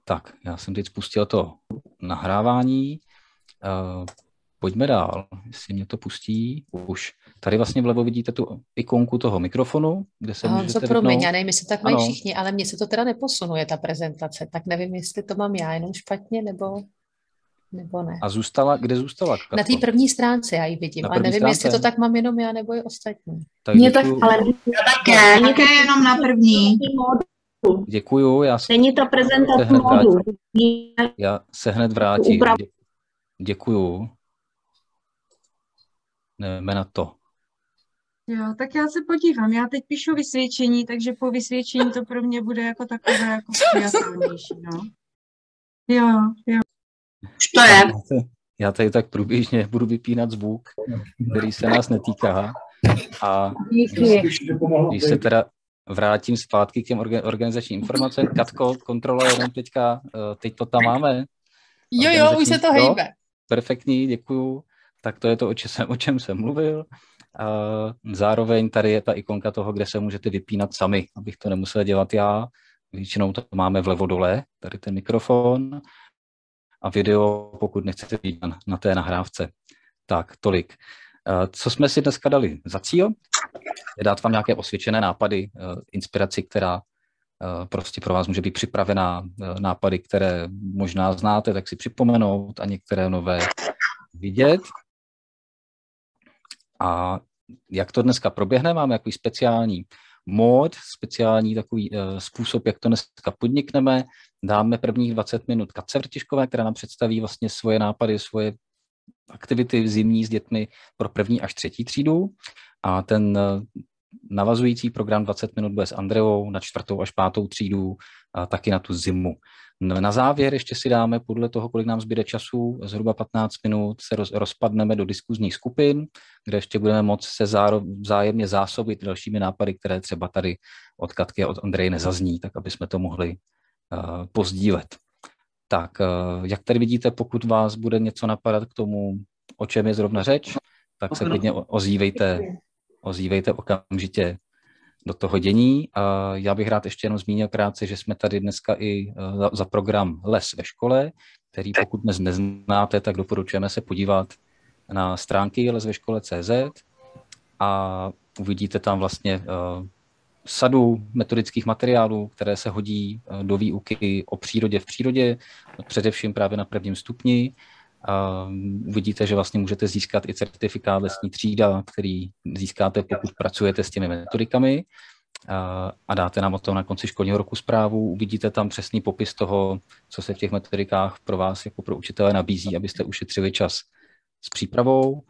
Tak, já jsem teď spustil to nahrávání. Pojďme dál, jestli mě to pustí. Už tady vlastně vlevo vidíte tu ikonku toho mikrofonu, kde se můžete promiň, já nevím, jestli tak mají ano. všichni, ale mně se to teda neposunuje, ta prezentace, tak nevím, jestli to mám já jenom špatně, nebo ne. A kde zůstala, Katko? Na té první stránce já ji vidím, ale nevím, jestli to tak mám jenom já, nebo i ostatní. Tak tak, ale také jenom na první. Děkuju. Není to prezentace modu. Já se hned vrátím. Děkuju. Jdeme na to. Jo, tak já se podívám. Já teď píšu vysvědčení, takže po vysvědčení to pro mě bude jako takové jako přijatelnější, no. Jo. Už to je. Já tady tak průběžně budu vypínat zvuk, který se nás netýká. A když se teda vrátím zpátky k těm organizačním informacím. Katko, kontrola jenom teďka, teď to tam máme. Jo, už se to hejbe. Perfektní, děkuju. Tak to je to, o čem jsem mluvil. Zároveň tady je ta ikonka toho, kde se můžete vypínat sami, abych to nemusel dělat já. Většinou to máme vlevo dole, tady ten mikrofon. A video, pokud nechcete být na té nahrávce. Tak, tolik. Co jsme si dneska dali za cíl? Je dát vám nějaké osvědčené nápady, inspiraci, která prostě pro vás může být připravená, nápady, které možná znáte, tak si připomenout a některé nové vidět. A jak to dneska proběhne, máme takový speciální mód, speciální takový způsob, jak to dneska podnikneme. Dáme prvních 20 minut Katce Vrtiškové, která nám představí vlastně svoje nápady, svoje aktivity zimní s dětmi pro 1. až 3. třídu. A ten navazující program 20 minut bude s Andreou na 4. až 5. třídu a taky na tu zimu. Na závěr ještě si dáme podle toho, kolik nám zbyde času, zhruba 15 minut se rozpadneme do diskuzních skupin, kde ještě budeme moct se vzájemně zásobit dalšími nápady, které třeba tady od Katky a od Andreje nezazní, tak aby jsme to mohli pozdílet. Tak, jak tady vidíte, pokud vás bude něco napadat k tomu, o čem je zrovna řeč, tak se klidně ozývejte okamžitě do toho dění. A já bych rád ještě jenom zmínil krátce, že jsme tady dneska i za program Les ve škole, který pokud dnes neznáte, tak doporučujeme se podívat na stránky lesveškole.cz a uvidíte tam vlastně sadu metodických materiálů, které se hodí do výuky o přírodě v přírodě, především právě na 1. stupni. Uvidíte, že vlastně můžete získat i certifikát lesní třída, který získáte, pokud pracujete s těmi metodikami a dáte nám o tom na konci školního roku zprávu. Uvidíte tam přesný popis toho, co se v těch metodikách pro vás jako pro učitele nabízí, abyste ušetřili čas s přípravou.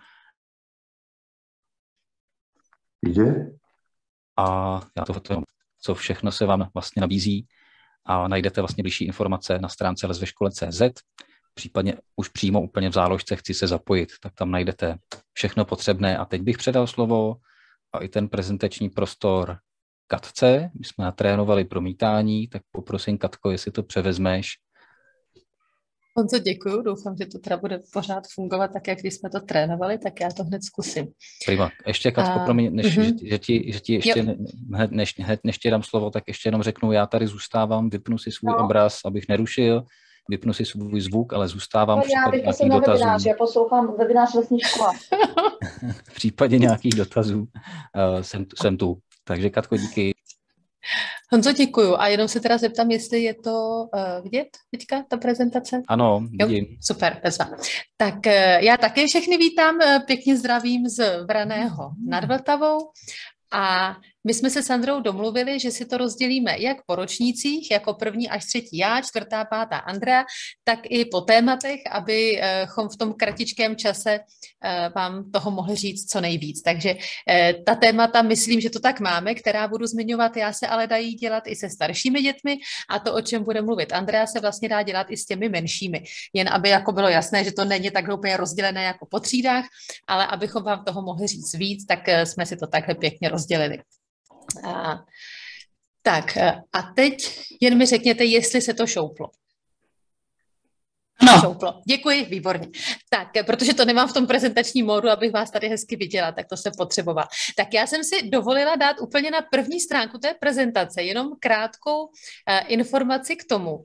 A já to, co všechno se vám vlastně nabízí a najdete vlastně blížší informace na stránce lesveškole.cz, případně už přímo úplně v záložce chci se zapojit, tak tam najdete všechno potřebné. A teď bych předal slovo a i ten prezentační prostor Katce. My jsme natrénovali promítání, tak poprosím, Katko, jestli to převezmeš. Honzo, děkuju, doufám, že to teda bude pořád fungovat tak, jak když jsme to trénovali, tak já to hned zkusím. Prima. Ještě, Katko, promiň, že ti ještě než ti dám slovo, tak ještě jenom řeknu, já tady zůstávám, vypnu si svůj obraz, abych nerušil, vypnu si svůj zvuk, ale zůstávám v případě nějakých dotazů. Já poslouchám webinář lesní škola. V případě nějakých dotazů jsem tu. Takže, Katko, díky. Honzo, děkuju. A jenom se teda zeptám, jestli je to vidět teďka, ta prezentace? Ano, vidím. Jo, super, bezva. Tak já také všechny vítám, pěkně zdravím z Vraného nad Vltavou. A my jsme se s Androu domluvili, že si to rozdělíme jak po ročnících, jako 1. až 3. já, 4., 5. Andrea, tak i po tématech, abychom v tom kratičkém čase vám toho mohli říct co nejvíc. Takže ta témata, myslím, že to tak máme, která budu zmiňovat, já se ale dají dělat i se staršími dětmi a to, o čem bude mluvit Andrea, se vlastně dá dělat i s těmi menšími. Jen aby jako bylo jasné, že to není tak úplně rozdělené jako po třídách, ale abychom vám toho mohli říct víc, tak jsme si to takhle pěkně rozdělili. Tak a teď jen mi řekněte, jestli se to šouplo. Šouplo. Děkuji, výborně. Tak, protože to nemám v tom prezentačním módu, abych vás tady hezky viděla, tak to jsem potřebovala. Tak já jsem si dovolila dát úplně na první stránku té prezentace jenom krátkou informaci k tomu,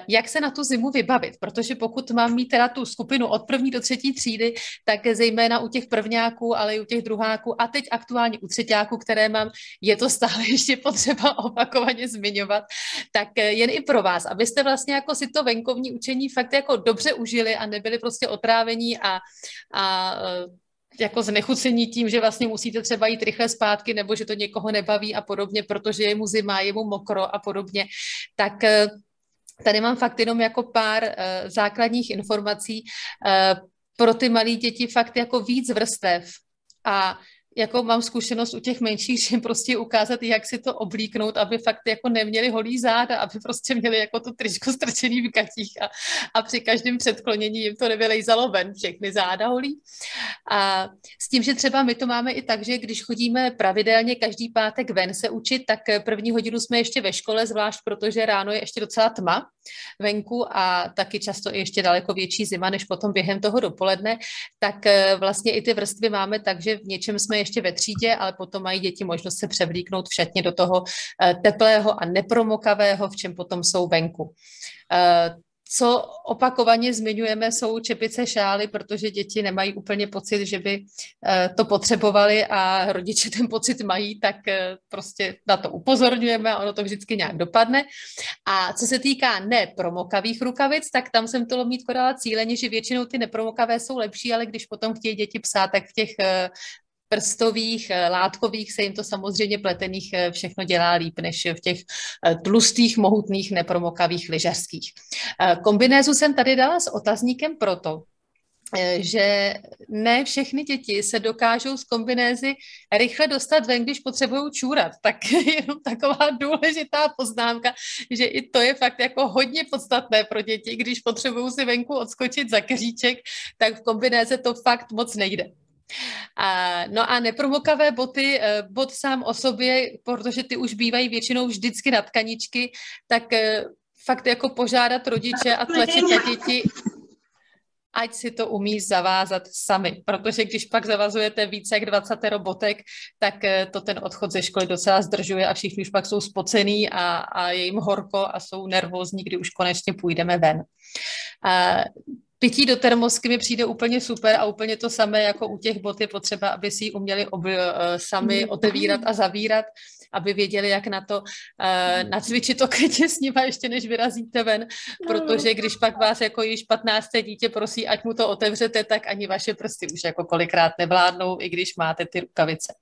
jak se na tu zimu vybavit, protože pokud mám mít teda tu skupinu od 1. do 3. třídy, tak zejména u těch prvňáků, ale i u těch druháků a teď aktuálně u třeťáků, které mám, je to stále ještě potřeba opakovaně zmiňovat, tak jen i pro vás, abyste vlastně jako si to venkovní učení fakt jako dobře užili a nebyli prostě otrávení a jako znechucení tím, že vlastně musíte třeba jít rychle zpátky nebo že to někoho nebaví a podobně, protože je mu zima, je mu mokro a podobně, tak tady mám fakt jenom jako pár základních informací pro ty malé děti, fakt jako víc vrstev a jako mám zkušenost u těch menších, že prostě ukázat, jak si to oblíknout, aby fakt jako neměli holý záda, aby prostě měli jako to tričko strčený v gatích a při každém předklonění jim to nevylejzalo ven, všechny záda holí. A s tím, že třeba my to máme i tak, že když chodíme pravidelně každý pátek ven se učit, tak první hodinu jsme ještě ve škole, zvlášť protože ráno je ještě docela tma venku a taky často i ještě daleko větší zima, než potom během toho dopoledne, tak vlastně i ty vrstvy máme tak, že v něčem jsme ještě ve třídě, ale potom mají děti možnost se převlíknout v šatně do toho teplého a nepromokavého, v čem potom jsou venku. Co opakovaně zmiňujeme, jsou čepice, šály, protože děti nemají úplně pocit, že by to potřebovali a rodiče ten pocit mají, tak prostě na to upozorňujeme a ono to vždycky nějak dopadne. A co se týká nepromokavých rukavic, tak tam jsem to mít dala cíleně, že většinou ty nepromokavé jsou lepší, ale když potom chtějí děti psát, tak v těch prstových, látkových se jim to samozřejmě pletených všechno dělá líp, než v těch tlustých, mohutných, nepromokavých lyžařských. Kombinézu jsem tady dala s otazníkem proto, že ne všechny děti se dokážou z kombinézy rychle dostat ven, když potřebují čůrat. Tak jenom taková důležitá poznámka, že i to je fakt jako hodně podstatné pro děti, když potřebují si venku odskočit za keříček, tak v kombinéze to fakt moc nejde. No a nepromokavé boty, bot sám o sobě, protože ty už bývají většinou vždycky na tkaničky, tak fakt jako požádat rodiče a tlačit na děti, ať si to umí zavázat sami, protože když pak zavazujete více jak 20 botek, tak to ten odchod ze školy docela zdržuje a všichni už pak jsou spocený a je jim horko a jsou nervózní, kdy už konečně půjdeme ven. Pití do termosky mi přijde úplně super a úplně to samé jako u těch bot je potřeba, aby si ji uměli sami otevírat a zavírat, aby věděli, jak na to nacvičit to krytě s nima ještě než vyrazíte ven, protože když pak vás jako již 15. dítě prosí, ať mu to otevřete, tak ani vaše prsty už jako kolikrát nevládnou, i když máte ty rukavice.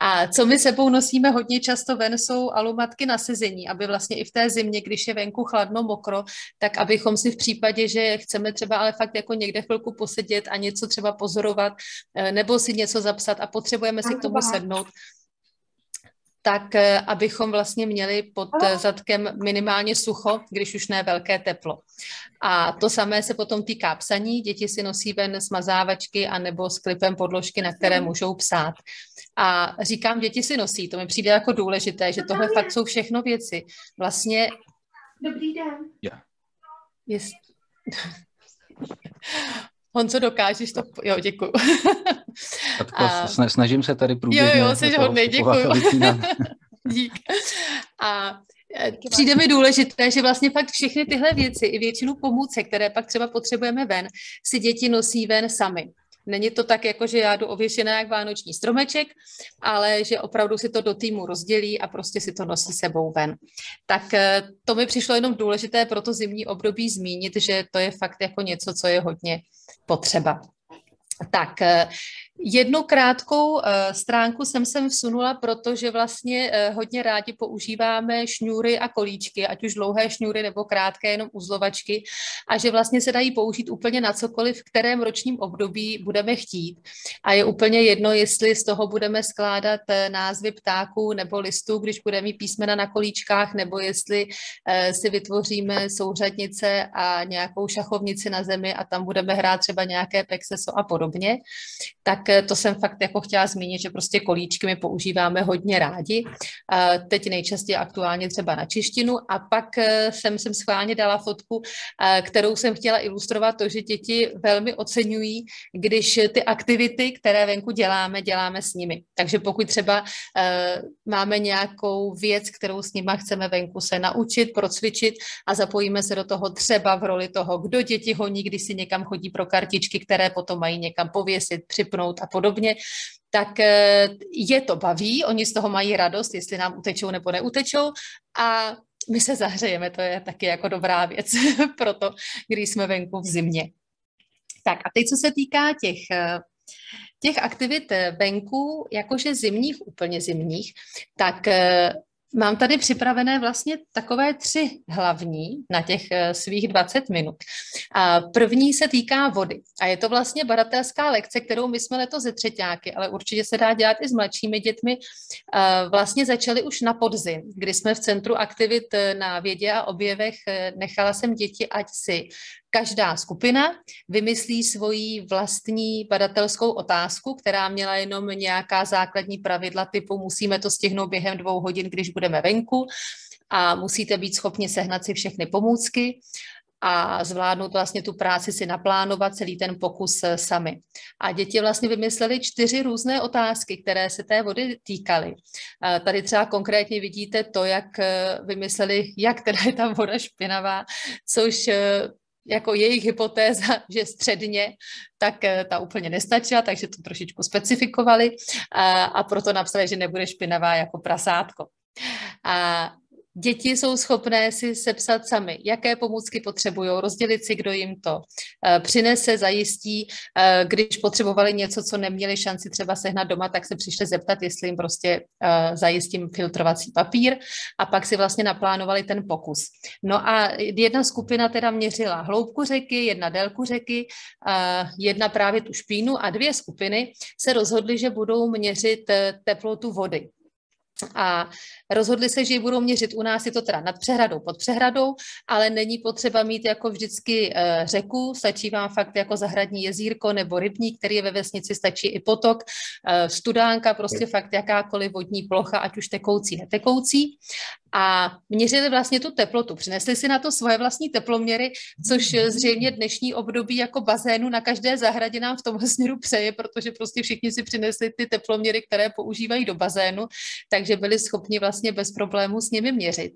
A co my sebou nosíme hodně často ven, jsou alumatky na sezení, aby vlastně i v té zimě, když je venku chladno, mokro, tak abychom si v případě, že chceme třeba ale fakt jako někde chvilku posedět a něco třeba pozorovat, nebo si něco zapsat a potřebujeme si k tomu sednout, tak abychom vlastně měli pod zadkem minimálně sucho, když už ne velké teplo. A to samé se potom týká psaní. Děti si nosí ven smazávačky anebo s klipem podložky, na které můžou psát. A říkám, děti si nosí, to mi přijde jako důležité, že tohle fakt jsou všechno věci. Vlastně... Dobrý den. Yeah. Honzo, dokážeš to? Jo, děkuju. Snažím se tady průběžně. Jo, jsi hodnej, děkuju. Dík. A přijde mi důležité, že vlastně fakt všechny tyhle věci i většinu pomůcek, které pak třeba potřebujeme ven, si děti nosí ven sami. Není to tak, jako že já jdu ověšená jak vánoční stromeček, ale že opravdu si to do týmu rozdělí a prostě si to nosí sebou ven. Tak to mi přišlo jenom důležité pro to zimní období zmínit, že to je fakt jako něco, co je hodně potřeba. Tak, jednu krátkou stránku jsem sem vsunula, protože vlastně hodně rádi používáme šňůry a kolíčky, ať už dlouhé šňůry nebo krátké jenom uzlovačky, a že vlastně se dají použít úplně na cokoliv, v kterém ročním období budeme chtít. A je úplně jedno, jestli z toho budeme skládat názvy ptáků nebo listů, když budeme mít písmena na kolíčkách, nebo jestli si vytvoříme souřadnice a nějakou šachovnici na zemi a tam budeme hrát třeba nějaké pexeso a podobně. Tak to jsem fakt jako chtěla zmínit, že prostě kolíčky my používáme hodně rádi. Teď nejčastěji aktuálně třeba na češtinu a pak jsem schválně dala fotku, kterou jsem chtěla ilustrovat to, že děti velmi oceňují, když ty aktivity, které venku děláme s nimi. Takže pokud třeba máme nějakou věc, kterou s nima chceme venku se naučit, procvičit a zapojíme se do toho třeba v roli toho, kdo děti honí, když si někam chodí pro kartičky, které potom mají někam pověsit, připnout a podobně, tak je to baví, oni z toho mají radost, jestli nám utečou nebo neutečou a my se zahřejeme, to je taky jako dobrá věc pro to, když jsme venku v zimě. Tak a teď, co se týká těch aktivit venku, jakože zimních, úplně zimních, tak mám tady připravené vlastně takové 3 hlavní na těch svých 20 minut. První se týká vody a je to vlastně badatelská lekce, kterou my jsme letos ze třeťáky, ale určitě se dá dělat i s mladšími dětmi. Vlastně začali už na podzim, kdy jsme v Centru aktivit na vědě a objevech nechala jsem děti, ať si každá skupina vymyslí svoji vlastní badatelskou otázku, která měla jenom nějaká základní pravidla typu musíme to stihnout během 2 hodin, když budeme venku a musíte být schopni sehnat si všechny pomůcky a zvládnout vlastně tu práci si naplánovat celý ten pokus sami. A děti vlastně vymysleli 4 různé otázky, které se té vody týkaly. Tady třeba konkrétně vidíte to, jak vymysleli, jak teda je ta voda špinavá, což jako jejich hypotéza, že středně, tak ta úplně nestačila, takže to trošičku specifikovali a proto napsali, že nebude špinavá jako prasátko. A děti jsou schopné si sepsat sami, jaké pomůcky potřebují, rozdělit si, kdo jim to přinese, zajistí. Když potřebovali něco, co neměli šanci třeba sehnat doma, tak se přišli zeptat, jestli jim prostě zajistím filtrovací papír a pak si vlastně naplánovali ten pokus. No a jedna skupina teda měřila hloubku řeky, jedna délku řeky, jedna právě tu špínu a 2 skupiny se rozhodly, že budou měřit teplotu vody. A rozhodli se, že ji budou měřit. U nás je to teda nad přehradou, pod přehradou, ale není potřeba mít jako vždycky řeku, stačí vám fakt jako zahradní jezírko nebo rybník, který je ve vesnici, stačí i potok, studánka, prostě fakt jakákoliv vodní plocha, ať už tekoucí, netekoucí. A měřili vlastně tu teplotu, přinesli si na to svoje vlastní teploměry, což zřejmě dnešní období jako bazénu na každé zahradě nám v tomhle směru přeje, protože prostě všichni si přinesli ty teploměry, které používají do bazénu, takže byli schopni vlastně bez problémů s nimi měřit.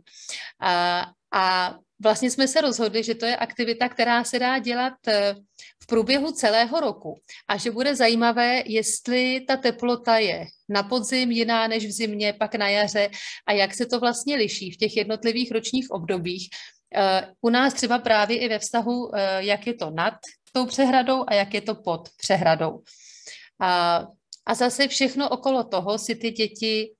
A vlastně jsme se rozhodli, že to je aktivita, která se dá dělat v průběhu celého roku a že bude zajímavé, jestli ta teplota je na podzim jiná než v zimě, pak na jaře a jak se to vlastně liší v těch jednotlivých ročních obdobích. U nás třeba právě i ve vztahu, jak je to nad tou přehradou a jak je to pod přehradou. A zase všechno okolo toho si ty děti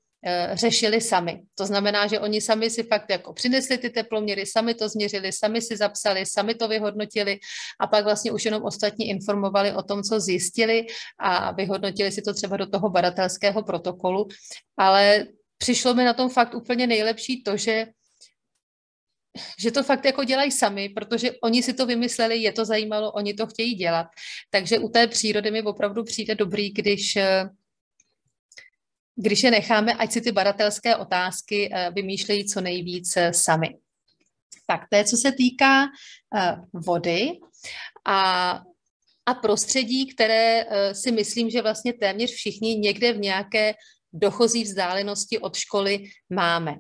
řešili sami. To znamená, že oni sami si fakt jako přinesli ty teploměry, sami to změřili, sami si zapsali, sami to vyhodnotili a pak vlastně už jenom ostatní informovali o tom, co zjistili a vyhodnotili si to třeba do toho badatelského protokolu. Ale přišlo mi na tom fakt úplně nejlepší to, že to fakt jako dělají sami, protože oni si to vymysleli, je to zajímalo, oni to chtějí dělat. Takže u té přírody mi opravdu přijde dobrý, když je necháme, ať si ty badatelské otázky vymýšlejí co nejvíc sami. Tak to je, co se týká vody a prostředí, které si myslím, že vlastně téměř všichni někde v nějaké dochozí vzdálenosti od školy máme.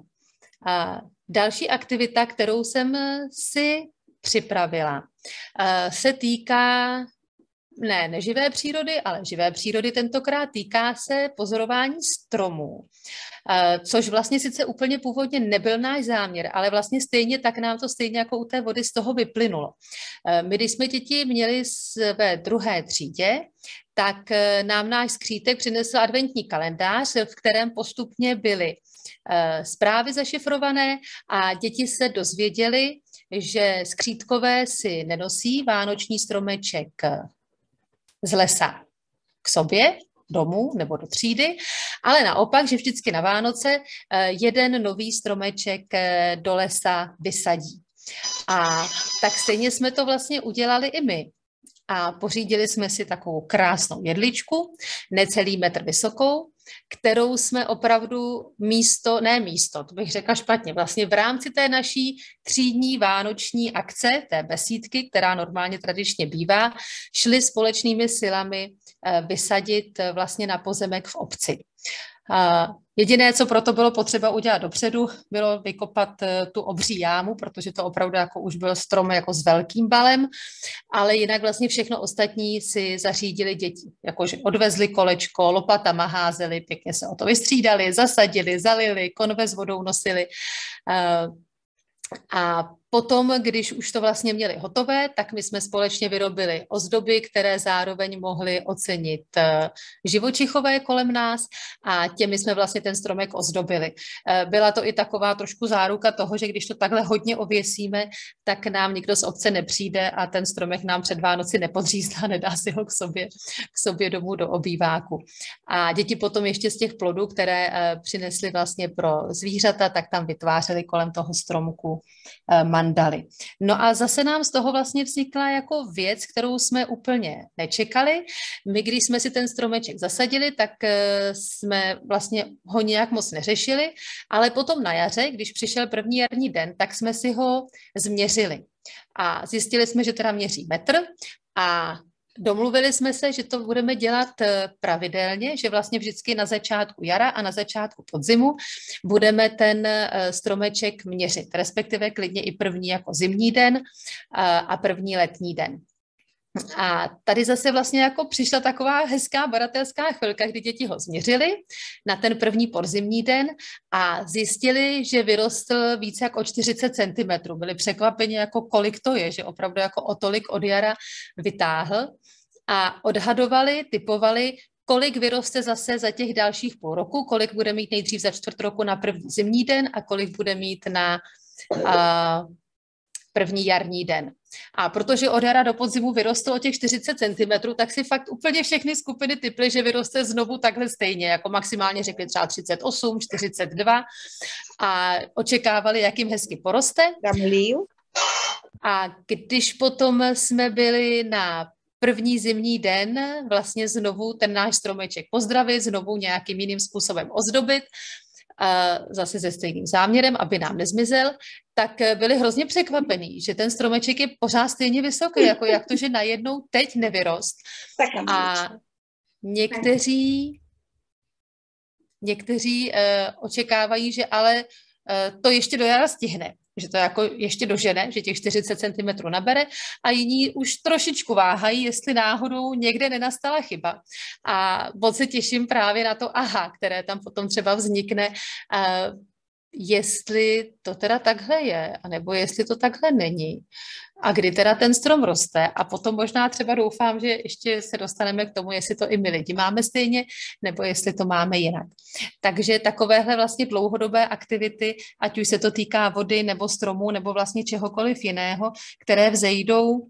Další aktivita, kterou jsem si připravila, se týká neživé přírody, ale živé přírody tentokrát týká se pozorování stromů, což vlastně sice úplně původně nebyl náš záměr, ale vlastně stejně tak nám to stejně jako u té vody z toho vyplynulo. My, když jsme děti měli ve 2. třídě, tak nám náš skřítek přinesl adventní kalendář, v kterém postupně byly zprávy zašifrované a děti se dozvěděly, že skřítkové si nenosí vánoční stromeček z lesa k sobě, domů nebo do třídy, ale naopak, že vždycky na Vánoce jeden nový stromeček do lesa vysadí. A tak stejně jsme to vlastně udělali i my. a pořídili jsme si takovou krásnou jedličku, necelý metr vysokou, kterou jsme opravdu to bych řekla špatně, vlastně v rámci té naší třídní vánoční akce, té besídky, která normálně tradičně bývá, šli společnými silami vysadit vlastně na pozemek v obci. Jediné, co proto bylo potřeba udělat dopředu, bylo vykopat tu obří jámu, protože to opravdu jako už byl strom jako s velkým balem, ale jinak vlastně všechno ostatní si zařídili děti. Jakože odvezli kolečko, lopatama házeli, pěkně se o to vystřídali, zasadili, zalili, konve s vodou nosili. A potom, když už to vlastně měli hotové, tak my jsme společně vyrobili ozdoby, které zároveň mohly ocenit živočichové kolem nás a těmi jsme vlastně ten stromek ozdobili. Byla to i taková trošku záruka toho, že když to takhle hodně ověsíme, tak nám nikdo z obce nepřijde a ten stromek nám před Vánoci nepodřízne a nedá si ho k sobě domů do obýváku. A děti potom ještě z těch plodů, které přinesly vlastně pro zvířata, tak tam vytvářely kolem toho stromku mandaly. No a zase nám z toho vlastně vznikla jako věc, kterou jsme úplně nečekali. My, když jsme si ten stromeček zasadili, tak jsme vlastně ho nějak moc neřešili, ale potom na jaře, když přišel první jarní den, tak jsme si ho změřili. A zjistili jsme, že teda měří metr a domluvili jsme se, že to budeme dělat pravidelně, že vlastně vždycky na začátku jara a na začátku podzimu budeme ten stromeček měřit, respektive klidně i první jako zimní den a první letní den. A tady zase vlastně jako přišla taková hezká badatelská chvilka, kdy děti ho změřili na ten první podzimní den a zjistili, že vyrostl více jak o 40 cm. Byli překvapeni, jako kolik to je, že opravdu jako o tolik od jara vytáhl a odhadovali, typovali, kolik vyroste zase za těch dalších půl roku, kolik bude mít nejdřív za čtvrt roku na první zimní den a kolik bude mít na první jarní den. A protože od jara do podzimu vyrostlo o těch 40 cm, tak si fakt úplně všechny skupiny typly, že vyroste znovu takhle stejně, jako maximálně řekli třeba 38, 42 a očekávali, jak jim hezky poroste. A když potom jsme byli na první zimní den vlastně znovu ten náš stromeček pozdravit, znovu nějakým jiným způsobem ozdobit, zase se stejným záměrem, aby nám nezmizel, tak byli hrozně překvapení, že ten stromeček je pořád stejně vysoký, jako jak to, že najednou teď nevyrost. A někteří očekávají, že ale to ještě do jara stihne, že to jako ještě dožene, že těch 40 cm nabere a jiní už trošičku váhají, jestli náhodou někde nenastala chyba. A moc se těším právě na to aha, které tam potom třeba vznikne, jestli to teda takhle je, anebo jestli to takhle není. A kdy teda ten strom roste a potom možná třeba doufám, že ještě se dostaneme k tomu, jestli to i my lidi máme stejně, nebo jestli to máme jinak. Takže takovéhle vlastně dlouhodobé aktivity, ať už se to týká vody nebo stromů, nebo vlastně čehokoliv jiného, které vzejdou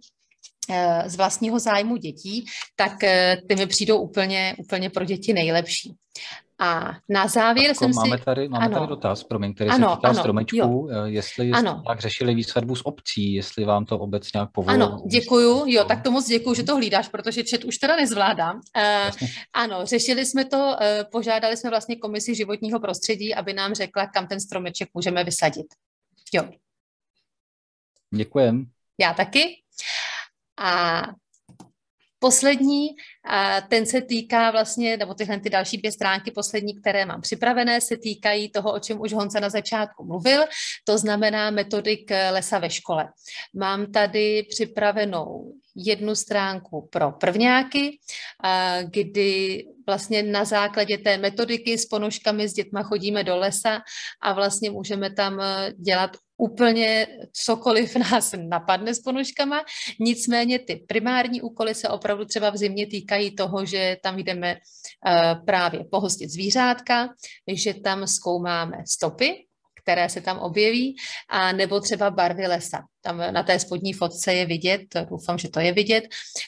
z vlastního zájmu dětí, tak ty mi přijdou úplně pro děti nejlepší. A na závěr jsem máme tady dotaz, který se týká stromečků, jestli tak řešili výsadbu z obcí, jestli vám to obec nějak povolilo. Ano, děkuju, tak to moc děkuju, že to hlídáš, protože chat už teda nezvládám. Ano, řešili jsme to, požádali jsme vlastně komisi životního prostředí, aby nám řekla, kam ten stromeček můžeme vysadit. Jo. Děkujem. Já taky. A poslední, ten se týká vlastně, nebo tyhle ty další 2 stránky poslední, které mám připravené, se týkají toho, o čem už Honza na začátku mluvil, to znamená metodik lesa ve škole. Mám tady připravenou 1 stránku pro prvňáky, kdy vlastně na základě té metodiky s ponožkami s dětma chodíme do lesa a vlastně můžeme tam dělat úplně cokoliv nás napadne s ponožkama, nicméně ty primární úkoly se opravdu třeba v zimě týkají toho, že tam jdeme právě pohostit zvířátka, že tam zkoumáme stopy, které se tam objeví, a nebo třeba barvy lesa. tam na té spodní fotce je vidět, doufám, že to je vidět,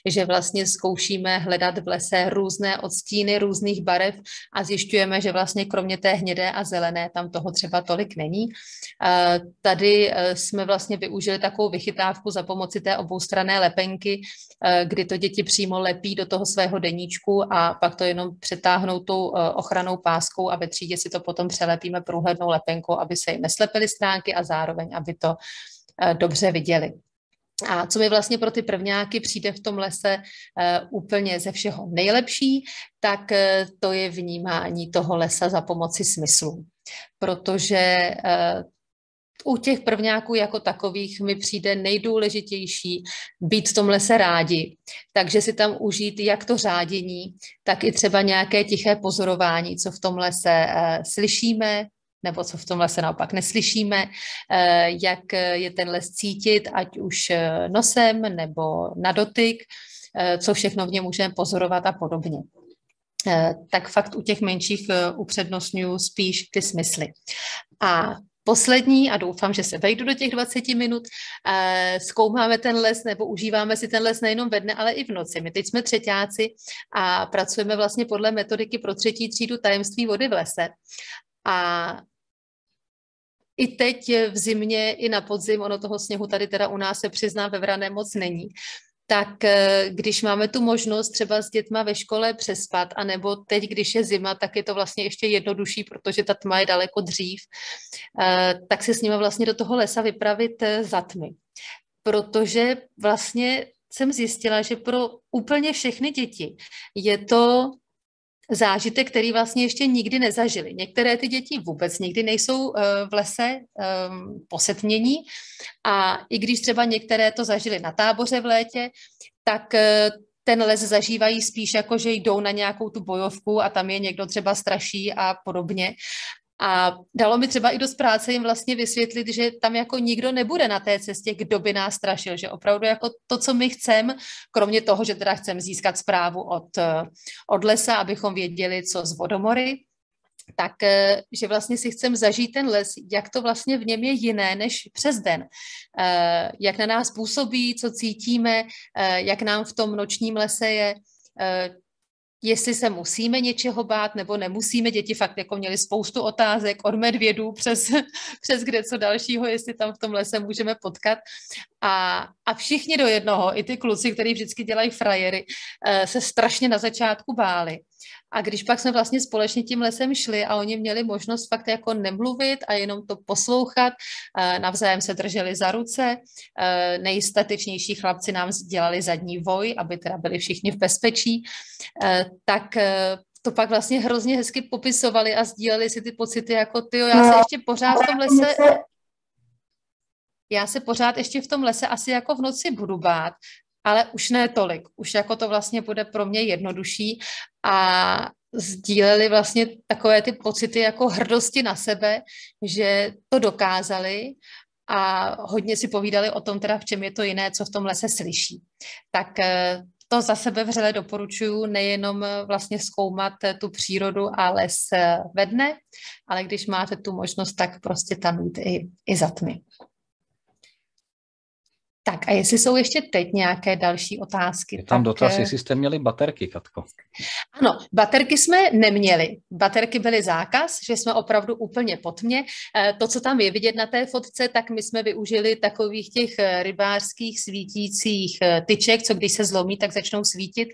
že vlastně zkoušíme hledat v lese různé odstíny různých barev a zjišťujeme, že vlastně kromě té hnědé a zelené tam toho třeba tolik není. Tady jsme vlastně využili takovou vychytávku za pomoci té oboustranné lepenky, kdy to děti přímo lepí do toho svého deníčku a pak to jenom přetáhnou tou ochrannou páskou a ve třídě si to potom přelepíme průhlednou lepenkou, aby se jim neslepily stránky a zároveň, aby to dobře viděli. A co mi vlastně pro ty prvňáky přijde v tom lese úplně ze všeho nejlepší, tak to je vnímání toho lesa za pomoci smyslů. Protože u těch prvňáků jako takových mi přijde nejdůležitější být v tom lese rádi, takže si tam užít jak to řádění, tak i třeba nějaké tiché pozorování, co v tom lese slyšíme, nebo co v tom lese naopak neslyšíme, jak je ten les cítit, ať už nosem nebo na dotyk, co všechno v něm můžeme pozorovat a podobně. Tak fakt u těch menších upřednostňuji spíš ty smysly. A poslední, a doufám, že se vejdu do těch 20 minut, zkoumáme ten les nebo užíváme si ten les nejenom ve dne, ale i v noci. My teď jsme třeťáci a pracujeme vlastně podle metodiky pro 3. třídu tajemství vody v lese. A i teď v zimě, i na podzim, ono toho sněhu tady teda u nás se přiznám ve Vrané moc není, tak když máme tu možnost třeba s dětma ve škole přespat, anebo teď, když je zima, tak je to vlastně ještě jednodušší, protože ta tma je daleko dřív, tak se s nimi vlastně do toho lesa vypravit za tmy. Protože vlastně jsem zjistila, že pro úplně všechny děti je to zážitek, který vlastně ještě nikdy nezažili. Některé ty děti vůbec nikdy nejsou v lese posetmění a i když třeba některé to zažili na táboře v létě, tak ten les zažívají spíš jako, že jdou na nějakou tu bojovku a tam je někdo třeba straší a podobně. A dalo mi třeba i dost práce jim vlastně vysvětlit, že tam jako nikdo nebude na té cestě, kdo by nás strašil, že opravdu jako to, co my chceme, kromě toho, že teda chceme získat zprávu od lesa, abychom věděli, co z vodomory, tak že vlastně si chceme zažít ten les, jak to vlastně v něm je jiné než přes den. Jak na nás působí, co cítíme, jak nám v tom nočním lese je, jestli se musíme něčeho bát, nebo nemusíme. Děti fakt jako měly spoustu otázek od medvědů přes kde co dalšího, jestli tam v tom lese můžeme potkat. A všichni do jednoho, i ty kluci, kteří vždycky dělají frajery, se strašně na začátku báli. A když pak jsme vlastně společně tím lesem šli a oni měli možnost fakt jako nemluvit a jenom to poslouchat, navzájem se drželi za ruce, nejstatečnější chlapci nám dělali zadní voj, aby teda byli všichni v bezpečí, tak to pak vlastně hrozně hezky popisovali a sdíleli si ty pocity jako tyjo, já se ještě pořád v tom lese... Já se pořád ještě v tom lese asi jako v noci budu bát, ale už ne tolik. Už jako to vlastně bude pro mě jednodušší a sdíleli vlastně takové ty pocity jako hrdosti na sebe, že to dokázali a hodně si povídali o tom teda, v čem je to jiné, co v tom lese slyší. Tak to za sebe vřele doporučuji nejenom vlastně zkoumat tu přírodu a les ve dne, ale když máte tu možnost, tak prostě tam jít i za tmy. Tak a jestli jsou ještě teď nějaké další otázky? Je tam tak... dotaz, jestli jste měli baterky, Katko. Ano, baterky jsme neměli. Baterky byly zákaz, že jsme opravdu úplně po tmě. To, co tam je vidět na té fotce, tak my jsme využili takových těch rybářských svítících tyček, co když se zlomí, tak začnou svítit.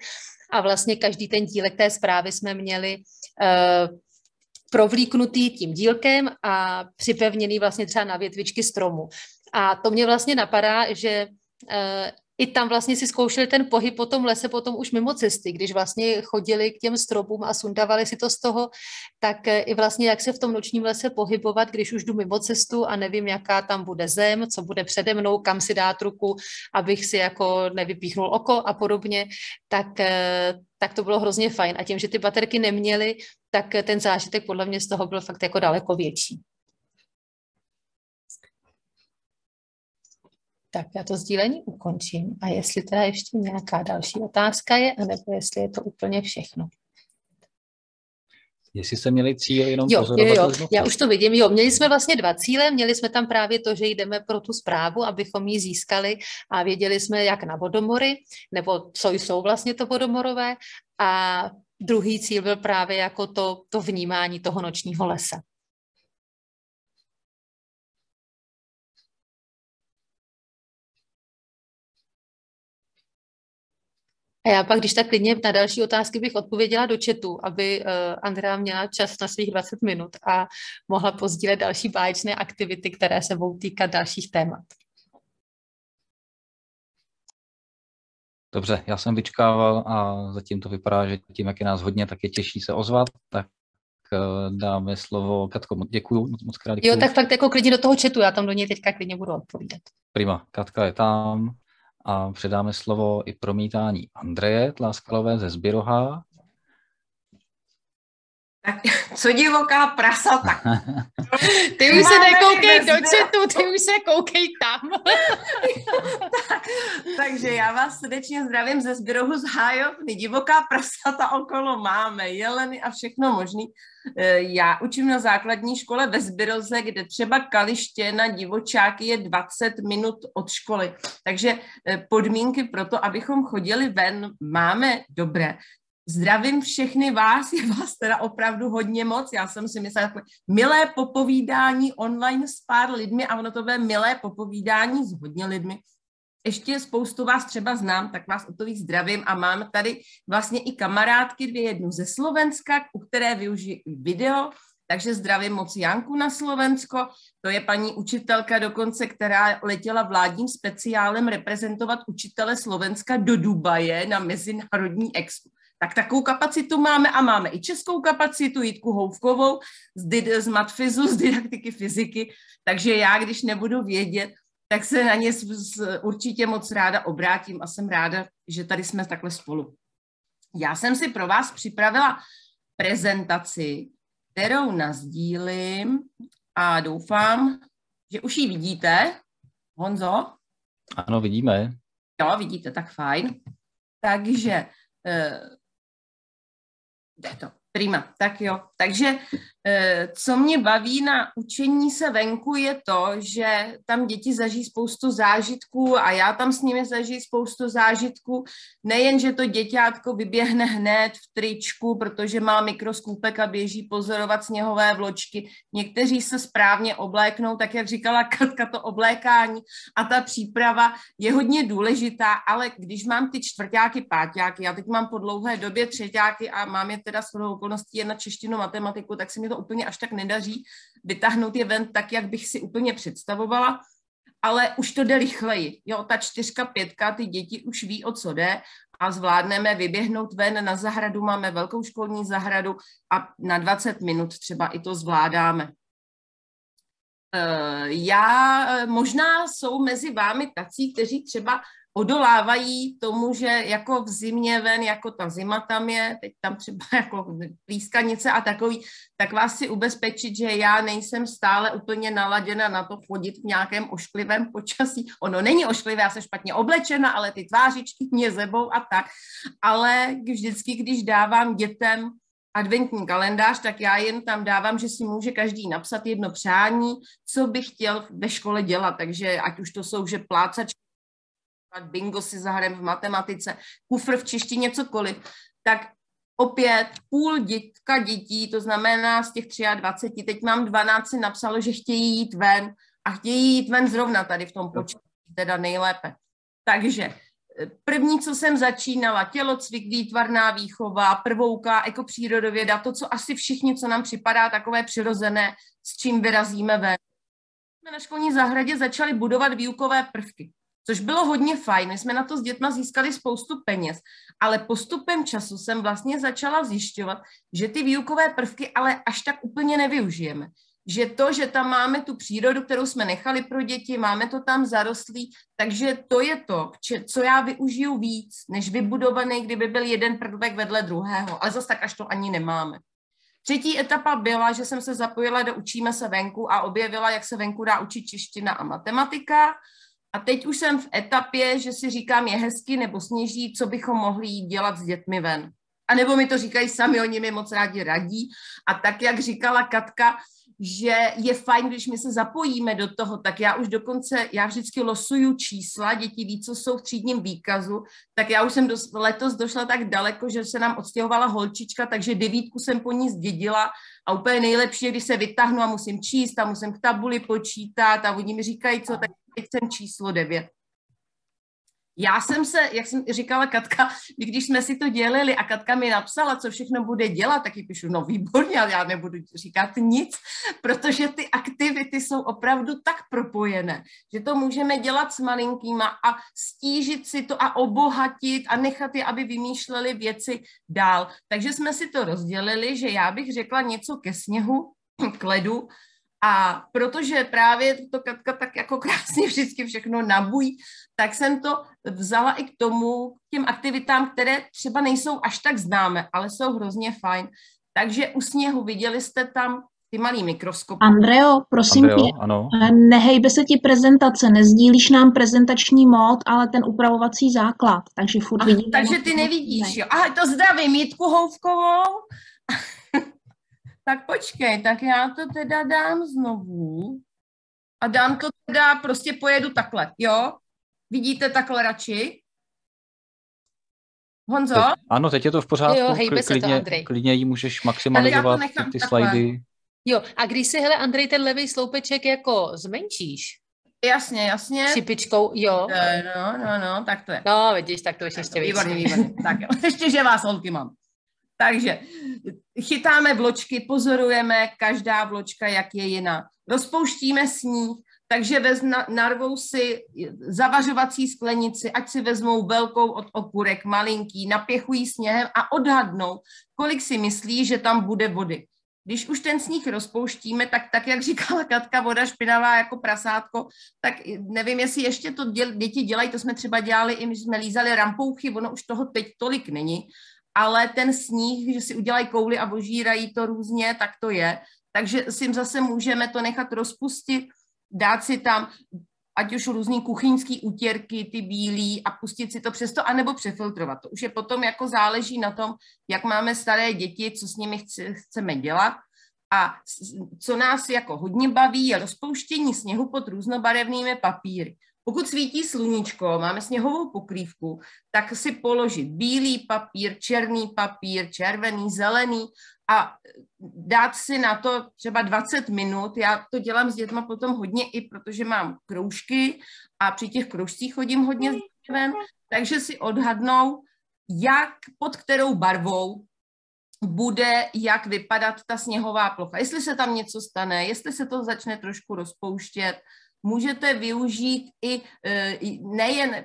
A vlastně každý ten dílek té zprávy jsme měli provlíknutý tím dílkem a připevněný vlastně třeba na větvičky stromu. A to mě vlastně napadá, že i tam vlastně si zkoušeli ten pohyb po tom lese, potom už mimo cesty, když vlastně chodili k těm stropům a sundavali si to z toho, tak i vlastně jak se v tom nočním lese pohybovat, když už jdu mimo cestu a nevím, jaká tam bude zem, co bude přede mnou, kam si dát ruku, abych si jako nevypíchnul oko a podobně, tak to bylo hrozně fajn. A tím, že ty baterky neměly, tak ten zážitek podle mě z toho byl fakt jako daleko větší. Tak já to sdílení ukončím. A jestli teda ještě nějaká další otázka je, anebo jestli je to úplně všechno. Jestli jste měli cíl jenom Jo, pozorovat z noci. já už to vidím. Jo, měli jsme vlastně 2 cíle. Měli jsme tam právě to, že jdeme pro tu zprávu, abychom ji získali a věděli jsme, jak na vodomory, nebo co jsou vlastně to vodomorové. A druhý cíl byl právě jako to vnímání toho nočního lesa. A já pak, když tak klidně na další otázky bych odpověděla do chatu, aby Andrea měla čas na svých 20 minut a mohla pozdílet další báječné aktivity, které se budou týkat dalších témat. Dobře, já jsem vyčkával a zatím to vypadá, že tím, jak je nás hodně, tak je těžší se ozvat, tak dáme slovo Katko, děkuju, moc krát děkuju. Jo, tak fakt jako klidně do toho chatu, já tam do něj teďka klidně budu odpovídat. Prima, Katka je tam a předáme slovo i promítání Andreje Tláskalové ze Zbiroha. Tak co divoká prasata. Ty už se nekoukej do chatu, ty už se koukej tam. Takže já vás srdečně zdravím ze Zbirohu z Hájovny. Divoká prasata okolo máme, jeleny a všechno možný. Já učím na základní škole ve Zbiroze, kde třeba kaliště na divočáky je 20 minut od školy. Takže podmínky pro to, abychom chodili ven, máme dobré. Zdravím všechny vás, je vás teda opravdu hodně moc. Já jsem si myslela takové milé popovídání online s pár lidmi a ono to bude milé popovídání s hodně lidmi. Ještě spoustu vás třeba znám, tak vás o to víc zdravím a mám tady vlastně i kamarádky, jednu ze Slovenska, u které využiji video, takže zdravím moc Janku na Slovensko, to je paní učitelka dokonce, která letěla vládním speciálem reprezentovat učitele Slovenska do Dubaje na mezinárodní expo. Tak takovou kapacitu máme a máme i českou kapacitu, Jitku Houfkovou z matfizu, z didaktiky fyziky, takže já, když nebudu vědět, tak se na ně určitě moc ráda obrátím a jsem ráda, že tady jsme takhle spolu. Já jsem si pro vás připravila prezentaci, kterou nasdílím a doufám, že už ji vidíte. Honzo? Ano, vidíme. Jo, vidíte, tak fajn. Takže jde to. Prima, tak jo. Takže co mě baví na učení se venku je to, že tam děti zažijí spoustu zážitků a já tam s nimi zažiju spoustu zážitků. Nejen, že to děťátko vyběhne hned v tričku, protože má mikroskopek a běží pozorovat sněhové vločky. Někteří se správně obléknou, tak jak říkala Katka, to oblékání a ta příprava je hodně důležitá, ale když mám ty čtvrťáky, páťáky, já teď mám po dlouhé době třeťáky a mám je teda shodou okolností jen na češtinu, matematiku, tak si mi to úplně až tak nedaří vytáhnout je ven tak, jak bych si úplně představovala, ale už to jde rychleji. Jo, ta 4, 5, ty děti už ví, o co jde a zvládneme vyběhnout ven na zahradu, máme velkou školní zahradu a na 20 minut třeba i to zvládáme. Možná jsou mezi vámi tací, kteří třeba odolávají tomu, že jako v zimě ven, jako ta zima tam je, teď tam třeba jako plískanice a takový, tak vás si ubezpečit, že já nejsem stále úplně naladěna na to chodit v nějakém ošklivém počasí. Ono není ošklivé, já jsem špatně oblečena, ale ty tvářičky mě zebou a tak. Ale vždycky, když dávám dětem adventní kalendář, tak já jen tam dávám, že si může každý napsat jedno přání, co by chtěl ve škole dělat. Takže ať už to jsou, že plácačky, bingo si zahrajeme v matematice, kufr v češtině, cokoliv, tak opět půl dětí, to znamená z těch 23, teď mám 12, si napsalo, že chtějí jít ven a chtějí jít ven zrovna tady v tom počtu, teda nejlépe. Takže první, co jsem začínala, tělocvik, výtvarná výchova, prvouka, ekopřírodověda, to, co asi všichni, co nám připadá takové přirozené, s čím vyrazíme ven. Jsme na školní zahradě začali budovat výukové prvky, což bylo hodně fajn. My jsme na to s dětma získali spoustu peněz, ale postupem času jsem vlastně začala zjišťovat, že ty výukové prvky ale až tak úplně nevyužijeme. Že to, že tam máme tu přírodu, kterou jsme nechali pro děti, máme to tam zarostlý, takže to je to, co já využiju víc, než vybudovaný, kdyby byl jeden prvek vedle druhého, ale zase tak až to ani nemáme. Třetí etapa byla, že jsem se zapojila do Učíme se venku a objevila, jak se venku dá učit čeština a matematika. A teď už jsem v etapě, že si říkám, je hezky nebo sněží, co bychom mohli jít dělat s dětmi ven. A nebo mi to říkají sami, oni mi moc rádi radí. A tak, jak říkala Katka, že je fajn, když my se zapojíme do toho, tak já vždycky losuju čísla, děti ví, co jsou v třídním výkazu, tak já už jsem letos došla tak daleko, že se nám odstěhovala holčička, takže 9 jsem po ní zdědila a úplně nejlepší je, když se vytáhnu a musím číst a musím k tabuli počítat a oni mi říkají, co, tak teď jsem číslo 9. Já jsem se, jak jsem říkala Katka, když jsme si to dělili a Katka mi napsala, co všechno bude dělat, tak jí píšu, no výborně, ale já nebudu říkat nic, protože ty aktivity jsou opravdu tak propojené, že to můžeme dělat s malinkýma a stížit si to a obohatit a nechat je, aby vymýšleli věci dál. Takže jsme si to rozdělili, že já bych řekla něco ke sněhu, k ledu, a protože právě to Katka tak jako krásně vždycky všechno nabují, tak jsem to vzala i k tomu, k těm aktivitám, které třeba nejsou až tak známé, ale jsou hrozně fajn. Takže u sněhu viděli jste tam ty malý mikroskopy. Andreo, prosím tě, ano. nehejbe se ti prezentace, nezdílíš nám prezentační mód, ale ten upravovací základ, takže furt vidíme. Takže ty nevidíš, jo. Aha, to zdravím Jitku Houfkovou. Tak počkej, tak já to teda dám znovu a dám to teda, prostě pojedu takhle, jo? Vidíte takhle radši? Honzo? Ano, teď je to v pořádku, Jo, hejbe se to, Andrej. klidně jí můžeš maximalizovat ty slajdy. Jo, a když si, hele, Andrej, ten levý sloupeček jako zmenšíš? Jasně. Šipičkou, jo. No, tak to je. No, vidíš, tak to ještě víc. Výborně. Tak jo, ještě, že vás holky mám. Takže chytáme vločky, pozorujeme, každá vločka, jak je jiná. Rozpouštíme sníh, takže narvou si zavařovací sklenici, ať si vezmou velkou od okurek, malinký, napěchují sněhem a odhadnou, kolik si myslí, že tam bude vody. Když už ten sníh rozpouštíme, tak jak říkala Katka, voda špinavá jako prasátko, tak nevím, jestli ještě to děti dělají, to jsme třeba dělali i my jsme lízali rampouchy, ono už toho teď tolik není, ale ten sníh, že si udělají kouli a ožírají to různě, tak to je. Takže si zase můžeme to nechat rozpustit, dát si tam ať už různý kuchyňský utěrky, ty bílý a pustit si to přes to, anebo přefiltrovat. To už je potom jako záleží na tom, jak máme staré děti, co s nimi chceme dělat. A co nás jako hodně baví, je rozpouštění sněhu pod různobarevnými papíry. Pokud svítí sluníčko, máme sněhovou pokrývku, tak si položit bílý papír, černý papír, červený, zelený a dát si na to třeba 20 minut. Já to dělám s dětma potom hodně i protože mám kroužky a při těch kroužcích chodím hodně ven, takže si odhadnou, jak pod kterou barvou bude, jak vypadat ta sněhová plocha. Jestli se tam něco stane, jestli se to začne trošku rozpouštět, můžete využít i nejen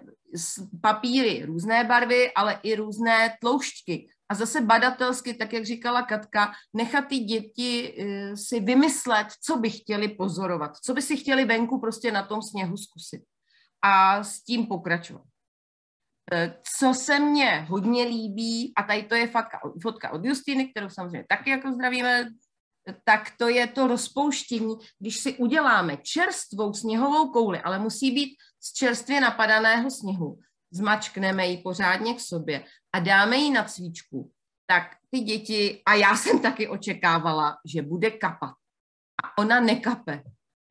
papíry různé barvy, ale i různé tloušťky. A zase badatelsky, tak jak říkala Katka, nechat ty děti si vymyslet, co by chtěli pozorovat, co by si chtěli venku prostě na tom sněhu zkusit. A s tím pokračovat. Co se mně hodně líbí, a tady to je fotka od Justiny, kterou samozřejmě taky jako zdravíme, tak to je to rozpouštění, když si uděláme čerstvou sněhovou kouli, ale musí být z čerstvě napadaného sněhu. Zmačkneme ji pořádně k sobě a dáme ji na cvíčku, tak ty děti, a já jsem taky očekávala, že bude kapat. A ona nekape.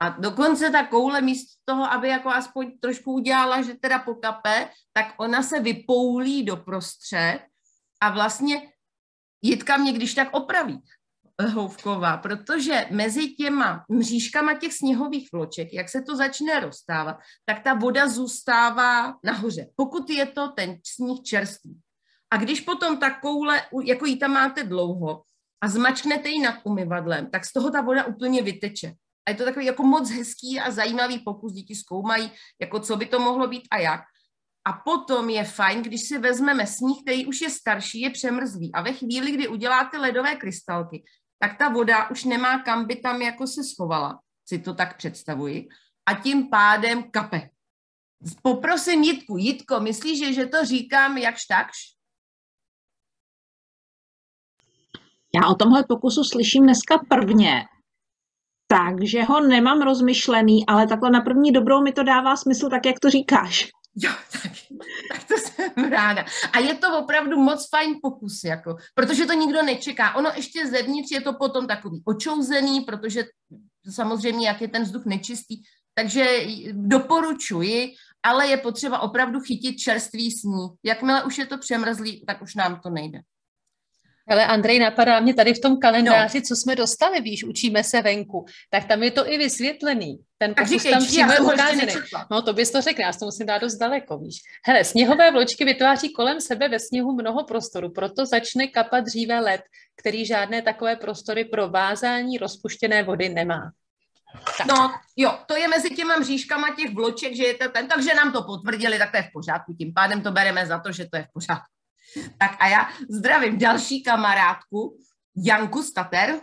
A dokonce ta koule místo toho, aby jako aspoň trošku udělala, že teda pokape, tak ona se vypoulí doprostřed a vlastně Jitka mě když tak opraví. Houfková, protože mezi těma mřížkama těch sněhových vloček, jak se to začne rozstávat, tak ta voda zůstává nahoře, pokud je to ten sníh čerstvý. A když potom ta koule, jako ji tam máte dlouho a zmačknete ji nad umyvadlem, tak z toho ta voda úplně vyteče. A je to takový jako moc hezký a zajímavý pokus, děti zkoumají, jako co by to mohlo být a jak. A potom je fajn, když si vezmeme sníh, který už je starší, je přemrzlý. A ve chvíli, kdy uděláte ledové krystalky, tak ta voda už nemá kam by tam jako se schovala, si to tak představuji, a tím pádem kape. Poprosím Jitku. Jitko, myslíš, že to říkám jakž takž? Já o tomhle pokusu slyším dneska prvně, takže ho nemám rozmyšlený, ale takhle na první dobrou mi to dává smysl, tak jak to říkáš. Jo, tak to jsem ráda. A je to opravdu moc fajn pokus, jako, protože to nikdo nečeká. Ono ještě zevnitř je to potom takový očouzený, protože samozřejmě, jak je ten vzduch nečistý, takže doporučuji, ale je potřeba opravdu chytit čerstvý sníh. Jakmile už je to přemrzlý, tak už nám to nejde. Ale Andrej, napadá mě tady v tom kalendáři, co jsme dostali, víš, učíme se venku, tak tam je to i vysvětlený. Ten pokus tam přímo je ukázaný. No to bys to řekl, já to musím dát dost daleko, víš. Hele, sněhové vločky vytváří kolem sebe ve sněhu mnoho prostoru, proto začne kapat dříve led, který žádné takové prostory pro vázání rozpuštěné vody nemá. Tak. No jo, to je mezi těma mřížkama těch vloček, že je to ten, takže nám to potvrdili, tak to je v pořádku, tím pádem to bereme za to, že to je v pořádku. Tak a já zdravím další kamarádku, Janku Stater,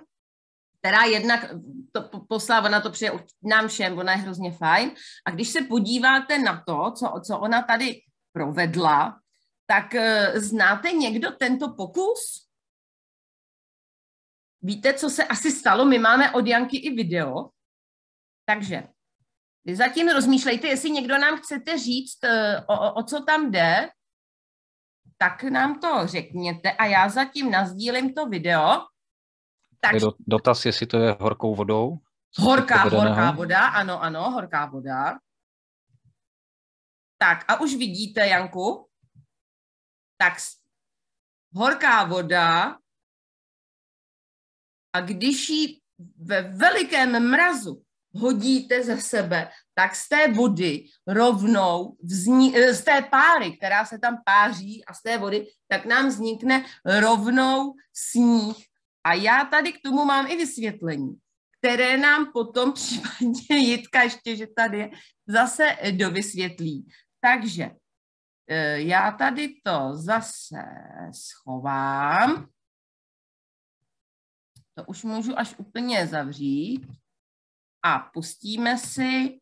která jednak to poslala, ona to přijde nám všem, ona je hrozně fajn. A když se podíváte na to, co ona tady provedla, tak znáte někdo tento pokus? Víte, co se asi stalo? My máme od Janky i video. Takže vy zatím rozmýšlejte, jestli někdo nám chcete říct, o co tam jde, tak nám to řekněte a já zatím nasdílím to video. Tak... Dotaz, jestli to je horkou vodou? Horká voda, ano, horká voda. Tak a už vidíte, Janku? Tak horká voda a když ji ve velikém mrazu hodíte za sebe, tak z té vody rovnou, z té páry, která se tam páří a z té vody, tak nám vznikne rovnou sníh. A já tady k tomu mám i vysvětlení, které nám potom případně Jitka ještě, že tady je, zase dovysvětlí. Takže já tady to zase schovám. To už můžu až úplně zavřít. A pustíme si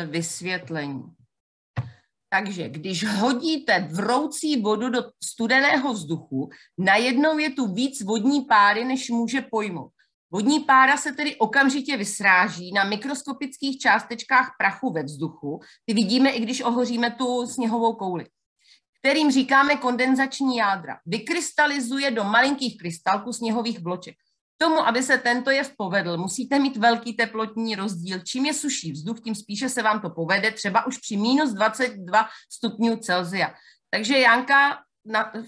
vysvětlení. Takže když hodíte vroucí vodu do studeného vzduchu, najednou je tu víc vodní páry, než může pojmout. Vodní pára se tedy okamžitě vysráží na mikroskopických částečkách prachu ve vzduchu. Ty vidíme, i když ohoříme tu sněhovou kouli, kterým říkáme kondenzační jádra. Vykrystalizuje do malinkých krystalků sněhových vloček. K tomu, aby se tento jev povedl, musíte mít velký teplotní rozdíl. Čím je suší vzduch, tím spíše se vám to povede, třeba už při minus 22 stupňů Celsia. Takže Janka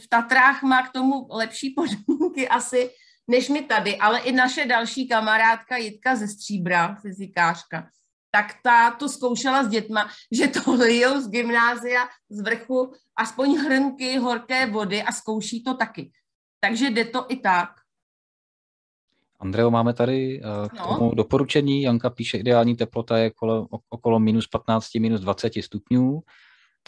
v Tatrách má k tomu lepší podmínky asi, než my tady, ale i naše další kamarádka Jitka ze Stříbra, fyzikářka, tak ta to zkoušela s dětma, že to lijou z gymnázia z vrchu aspoň hrnky horké vody a zkouší to taky. Takže jde to i tak. Andreo, máme tady k tomu doporučení. Janka píše, ideální teplota je okolo minus 15, minus 20 stupňů.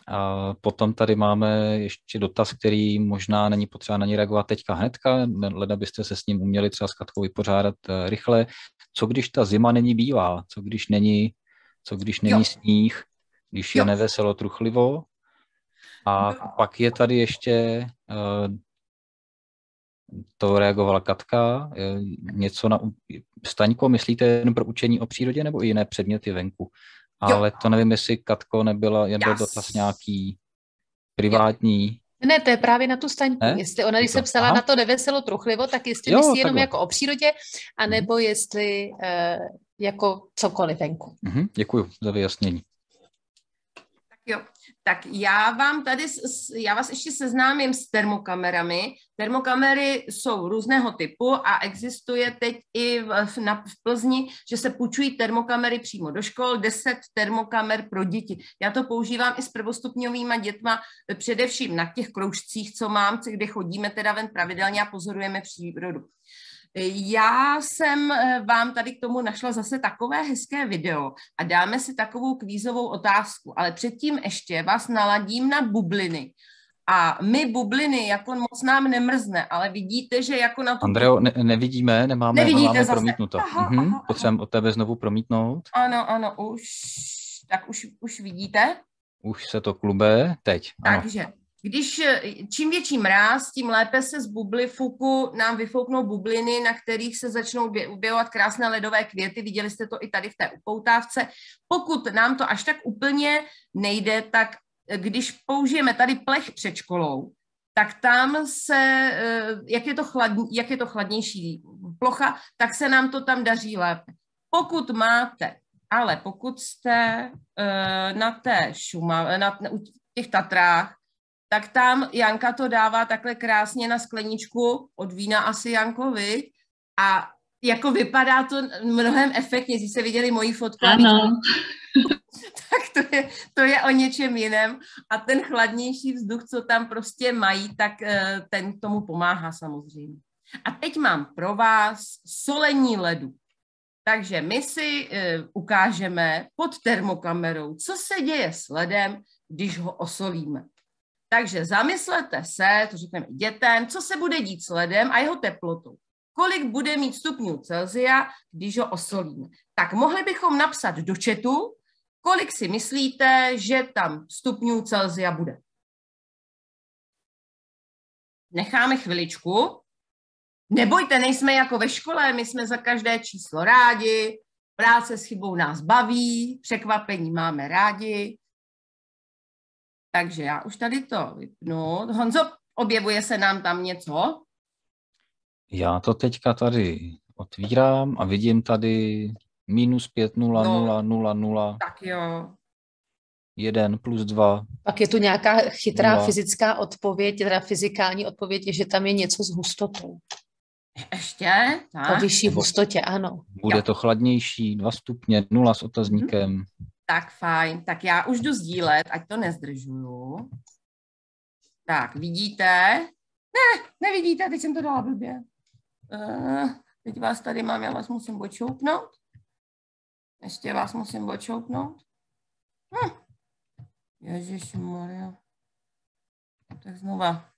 A potom tady máme ještě dotaz, který možná není potřeba na něj reagovat teďka hnedka, leda byste se s ním uměli třeba s Katkou vypořádat rychle. Co když ta zima není bílá? Co když není sníh? Když je neveselo, truchlivo? A pak je tady ještě... To reagovala Katka. Něco na... Staňko, myslíte jen pro učení o přírodě nebo i jiné předměty venku? Ale to nevím, jestli, Katko, nebyl dotaz nějaký privátní. Ne, to je právě na tu Staňku. Jestli ona, když se psala na to neveselo truchlivo, tak jestli myslí jenom jako o přírodě, anebo jestli jako cokoliv venku. Děkuji za vyjasnění. Jo, tak já vás ještě seznámím s termokamerami. Termokamery jsou různého typu a existuje teď i v Plzni, že se půjčují termokamery přímo do škol, 10 termokamer pro děti. Já to používám i s prvostupňovýma dětma, především na těch kroužcích, co mám, kde chodíme teda ven pravidelně a pozorujeme přírodu. Já jsem vám tady k tomu našla zase takové hezké video a dáme si takovou kvízovou otázku, ale předtím ještě vás naladím na bubliny. A my bubliny, jako moc nám nemrzne, ale vidíte, že jako na to... Andreo, nevidíme, nemáme promítnuto. Potřebujeme od tebe znovu promítnout. Ano, už vidíte? Už se to klube, teď. Takže... Čím větší mráz, tím lépe se z bubly fuku nám vyfouknou bubliny, na kterých se začnou objevovat krásné ledové květy. Viděli jste to i tady v té upoutávce. Pokud nám to až tak úplně nejde, tak když použijeme tady plech před školou, tak tam se, jak je to chladnější plocha, tak se nám to tam daří lépe. Pokud jste na u těch Tatrách, tak tam Janka to dává takhle krásně na skleničku od vína asi Jankovi a jako vypadá to mnohem efektně, když jste viděli moji fotku. Ano. Tak to je o něčem jiném a ten chladnější vzduch, co tam prostě mají, tak ten tomu pomáhá samozřejmě. A teď mám pro vás solení ledu. Takže my si ukážeme pod termokamerou, co se děje s ledem, když ho osolíme. Takže zamyslete se, to řekneme dětem, co se bude dít s ledem a jeho teplotou. Kolik bude mít stupňů Celsia, když ho osolíme. Tak mohli bychom napsat do chatu, kolik si myslíte, že tam stupňů Celsia bude. Necháme chviličku. Nebojte, nejsme jako ve škole, my jsme za každé číslo rádi, práce s chybou nás baví, překvapení máme rádi. Takže já už tady to vypnu. Honzo, objevuje se nám tam něco? Já to teďka tady otvírám a vidím tady -5,0,0,0,0. Tak jo. 1 + 2. Pak je tu nějaká chytrá 0. fyzická odpověď, teda fyzikální odpověď, že tam je něco s hustotou. Ještě? Tak. Po vyšší hustotě, ano. Bude to chladnější, 2 stupně, 0 s otazníkem. Tak fajn, tak já už jdu sdílet, ať to nezdržuju. Tak, vidíte? Ne, nevidíte, teď jsem to dala blbě. Teď vás tady mám, já vás musím odšoupnout. Ještě vás musím odšoupnout. Ježišmarja. Tak znova.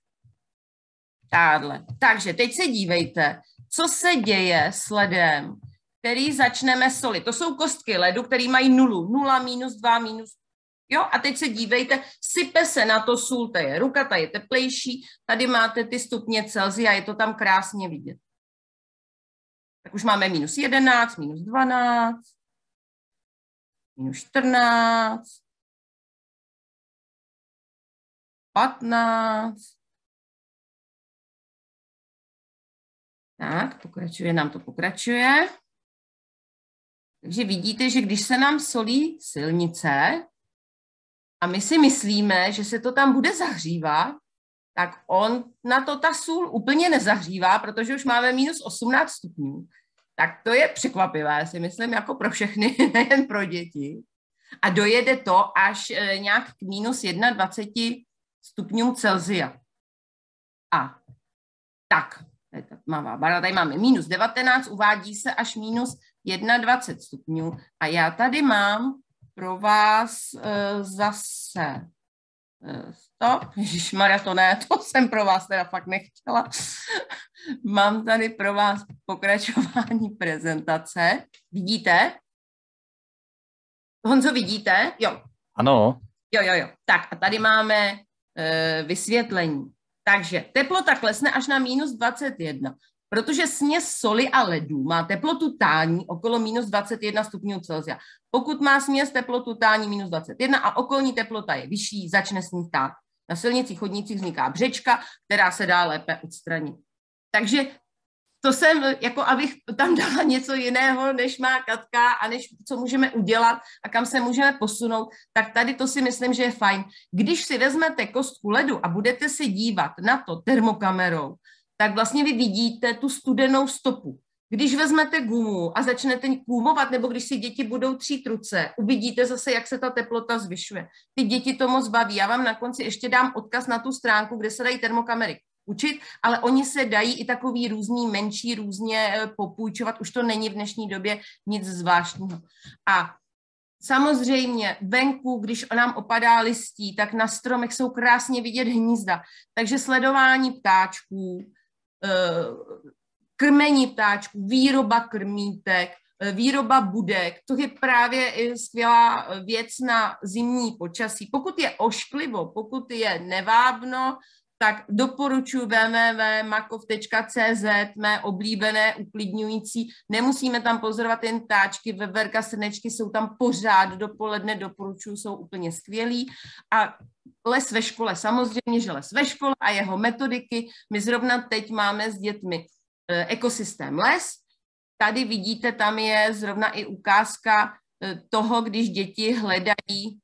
Tádle. Takže teď se dívejte, co se děje s ledem, který začneme solit. To jsou kostky ledu, který mají 0, -2, Jo, a teď se dívejte, sype se na to sůl, to je ruka, ta je teplejší, tady máte ty stupně Celsia, je to tam krásně vidět. Tak už máme -11, -12, -14, 15. Tak, pokračuje. Takže vidíte, že když se nám solí silnice a my si myslíme, že se to tam bude zahřívat, tak on na to ta sůl úplně nezahřívá, protože už máme -18 stupňů. Tak to je překvapivé, si myslím, jako pro všechny, nejen pro děti. A dojede to až nějak k -21 stupňům Celsia. A tak, tady máme -19, uvádí se až -21 stupňů. A já tady mám pro vás zase stop, ježišmarja, to jsem pro vás teda fakt nechtěla. Mám tady pro vás pokračování prezentace. Vidíte? Honzo, vidíte? Jo. Ano. Jo. Tak a tady máme vysvětlení. Takže teplota klesne až na -21, protože směs soli a ledu má teplotu tání okolo -21 stupňů Celsia. Pokud má směs teplotu tání -21 a okolní teplota je vyšší, začne s ní tát. Na silnicích, chodnících vzniká břečka, která se dá lépe odstranit. Takže to jsem, jako abych tam dala něco jiného, než má Katka a než co můžeme udělat a kam se můžeme posunout, tak tady to si myslím, že je fajn. Když si vezmete kostku ledu a budete se dívat na to termokamerou, tak vlastně vy vidíte tu studenou stopu. Když vezmete gumu a začnete gumovat, nebo když si děti budou třít ruce, uvidíte zase, jak se ta teplota zvyšuje. Ty děti to moc baví. Já vám na konci ještě dám odkaz na tu stránku, kde se dají termokamery učit, ale oni se dají i takový různý menší různě popůjčovat. Už to není v dnešní době nic zvláštního. A samozřejmě venku, když nám opadá listí, tak na stromech jsou krásně vidět hnízda. Takže sledování ptáčků, krmení ptáčků, výroba krmítek, výroba budek, to je právě skvělá věc na zimní počasí. Pokud je ošklivo, pokud je nevábno, tak doporučuji www.makov.cz, mé oblíbené uklidňující. Nemusíme tam pozorovat jen ptáčky, veverka, srnečky jsou tam pořád dopoledne, doporučuji, jsou úplně skvělí. A Les ve škole, samozřejmě, že les ve škole a jeho metodiky. My zrovna teď máme s dětmi ekosystém les. Tady vidíte, tam je zrovna i ukázka toho, když děti hledají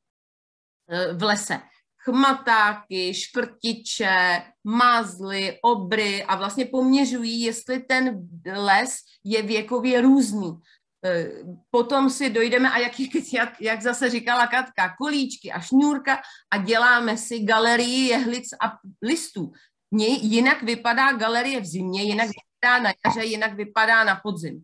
v lese chmatáky, škrtiče, mázly, obry a vlastně poměřují, jestli ten les je věkově různý. Potom si dojdeme, a jak zase říkala Katka, kolíčky a šňůrka a děláme si galerii jehlic a listů. Jinak vypadá galerie v zimě, jinak vypadá na jaře, jinak vypadá na podzim.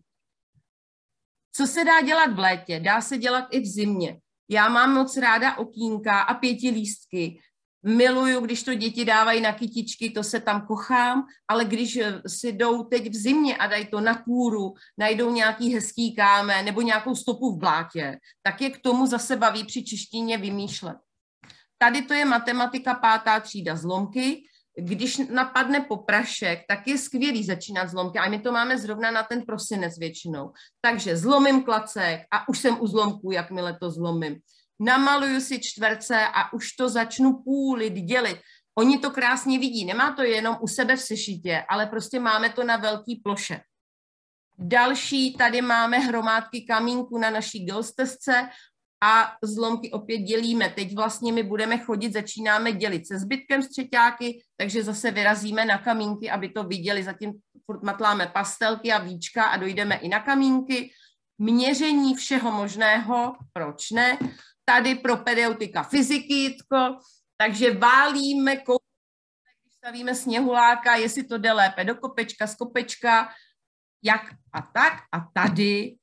Co se dá dělat v létě? Dá se dělat i v zimě. Já mám moc ráda okýnka a pětilístky. Miluju, když to děti dávají na kytičky, to se tam kochám, ale když si jdou teď v zimě a dají to na kůru, najdou nějaký hezký kámen nebo nějakou stopu v blátě, tak je k tomu zase baví při češtině vymýšlet. Tady to je matematika 5. třída zlomky. Když napadne poprašek, tak je skvělý začínat zlomky a my to máme zrovna na ten prosinec většinou. Takže zlomím klacek a už jsem u zlomků, jakmile to zlomím. Namaluju si čtverce a už to začnu půlit, dělit. Oni to krásně vidí, nemá to jenom u sebe v sešitě, ale prostě máme to na velký ploše. Další, tady máme hromádky kamínků na naší geostezce a zlomky opět dělíme. Teď vlastně my budeme chodit, začínáme dělit se zbytkem střeťáky, takže zase vyrazíme na kamínky, aby to viděli. Zatím furt matláme pastelky a víčka a dojdeme i na kamínky. Měření všeho možného, proč ne? Tady propedeutika fyziky, Jitko, takže válíme, když stavíme sněhuláka, jestli to jde lépe do kopečka, z kopečka, jak a tak. A tady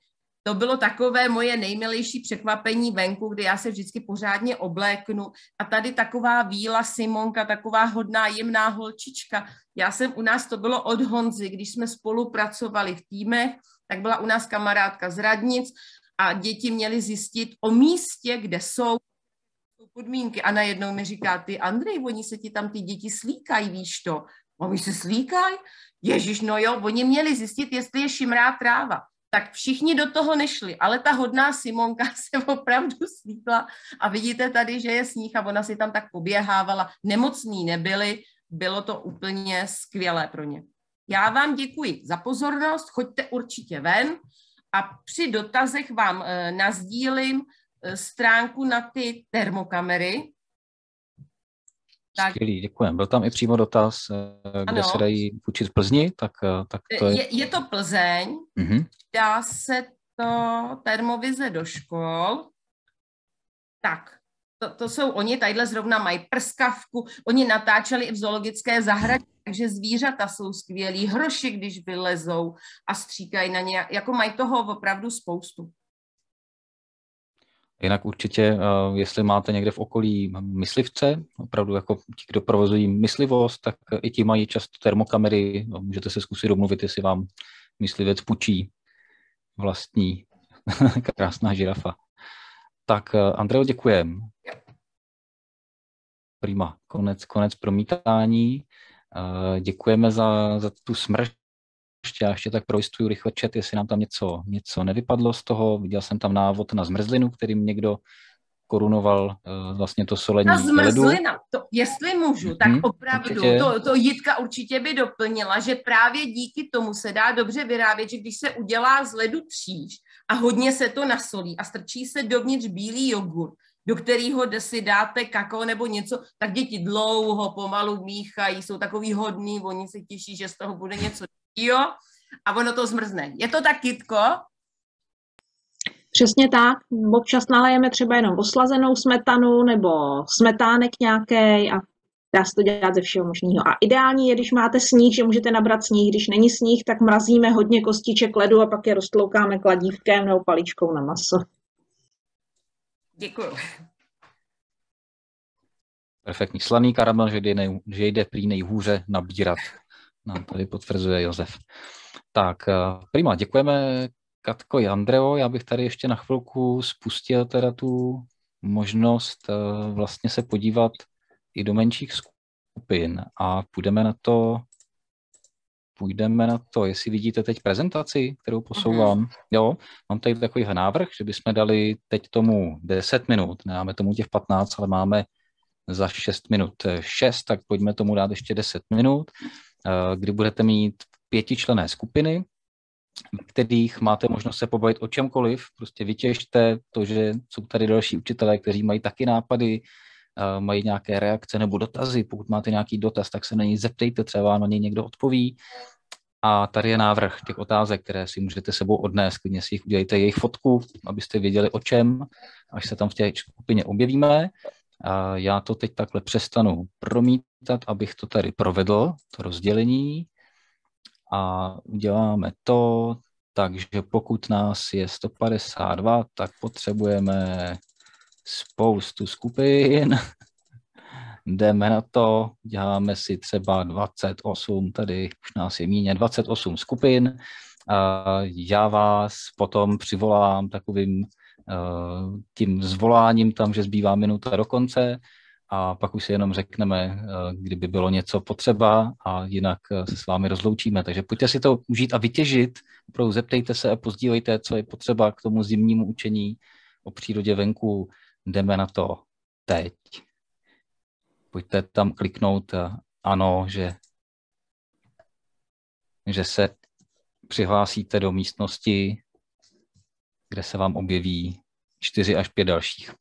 to bylo takové moje nejmilejší překvapení venku, kdy já se vždycky pořádně obléknu. A tady taková Víla Simonka, taková hodná, jemná holčička. Já jsem u nás, to bylo od Honzy, když jsme spolupracovali v týmech, tak byla u nás kamarádka z Radnic a děti měly zjistit o místě, kde jsou podmínky. A najednou mi říká, ty Andrej, oni se ti tam ty děti slíkají, víš to? Oni se slíkají? Ježiš, no jo, oni měli zjistit, jestli je šimrá tráva. Tak všichni do toho nešli, ale ta hodná Simonka se opravdu slíkla a vidíte tady, že je sníh a ona si tam tak poběhávala. Nemocní nebyli, bylo to úplně skvělé pro ně. Já vám děkuji za pozornost, choďte určitě ven a při dotazech vám nasdílím stránku na ty termokamery. Skvělý, děkujem. Byl tam i přímo dotaz, kde se dají učit v Plzni, tak to je... Je to Plzeň, dá se to termovize do škol. Tak, to jsou oni, tadyhle zrovna mají prskavku, oni natáčeli i v zoologické zahradě, takže zvířata jsou skvělí, hroši, když vylezou a stříkají na ně, jako mají toho opravdu spoustu. Jinak určitě, jestli máte někde v okolí myslivce, opravdu jako ti, kdo provozují myslivost, tak i ti mají často termokamery, můžete se zkusit domluvit, jestli vám myslivec půjčí vlastní krásná žirafa. Tak Andreo, děkujem. Prima, konec promítání. Děkujeme za tu smršť. Já ještě tak projistuju rychle chat, jestli nám tam něco nevypadlo z toho. Viděl jsem tam návod na zmrzlinu, kterým někdo korunoval vlastně to solení ledu. Zmrzlina, jestli můžu, tak opravdu, to Jitka určitě by doplnila, že právě díky tomu se dá dobře vyrábět, že když se udělá z ledu kříž a hodně se to nasolí a strčí se dovnitř bílý jogurt, do kterého si dáte kakao nebo něco, tak děti dlouho pomalu míchají, jsou takový hodný, oni se těší, že z toho bude něco, jo, a ono to zmrzne. Je to tak, Jitko? Přesně tak. Občas nalejeme třeba jenom oslazenou smetanu nebo smetánek nějaký a dá se to dělat ze všeho možného. A ideální je, když máte sníh, že můžete nabrat sníh. Když není sníh, tak mrazíme hodně kostiček ledu a pak je roztloukáme kladívkem nebo paličkou na maso. Děkuju. Perfektní. Slaný karamel, že jde prý nejhůře nabírat. Nám tady potvrzuje Josef. Tak, prima, děkujeme Katko i Andreo. Já bych tady ještě na chvilku spustil teda tu možnost vlastně se podívat i do menších skupin a půjdeme na to, jestli vidíte teď prezentaci, kterou posouvám. Jo, mám tady takový návrh, že bychom dali teď tomu 10 minut, nemáme tomu těch 15, ale máme za 6 minut 6, tak pojďme tomu dát ještě 10 minut, kdy budete mít 5členné skupiny, v kterých máte možnost se pobavit o čemkoliv, prostě vytěžte to, že jsou tady další učitelé, kteří mají taky nápady, mají nějaké reakce nebo dotazy. Pokud máte nějaký dotaz, tak se na něj zeptejte, třeba vám na něj někdo odpoví. A tady je návrh těch otázek, které si můžete sebou odnést. Klidně si jich udělejte jejich fotku, abyste věděli o čem, až se tam v té skupině objevíme. A já to teď takhle přestanu promítat, abych to tady provedl, to rozdělení. A uděláme to, takže pokud nás je 152, tak potřebujeme spoustu skupin. Jdeme na to, děláme si třeba 28, tady už nás je míně 28 skupin. Já vás potom přivolám takovým tím zvoláním tam, že zbývá minuta do konce a pak už si jenom řekneme, kdyby bylo něco potřeba a jinak se s vámi rozloučíme. Takže pojďte si to užít a vytěžit, opravdu zeptejte se a pozdílejte, co je potřeba k tomu zimnímu učení o přírodě venku. Jdeme na to teď. Pojďte tam kliknout ano, že se přihlásíte do místnosti, kde se vám objeví 4 až 5 dalších.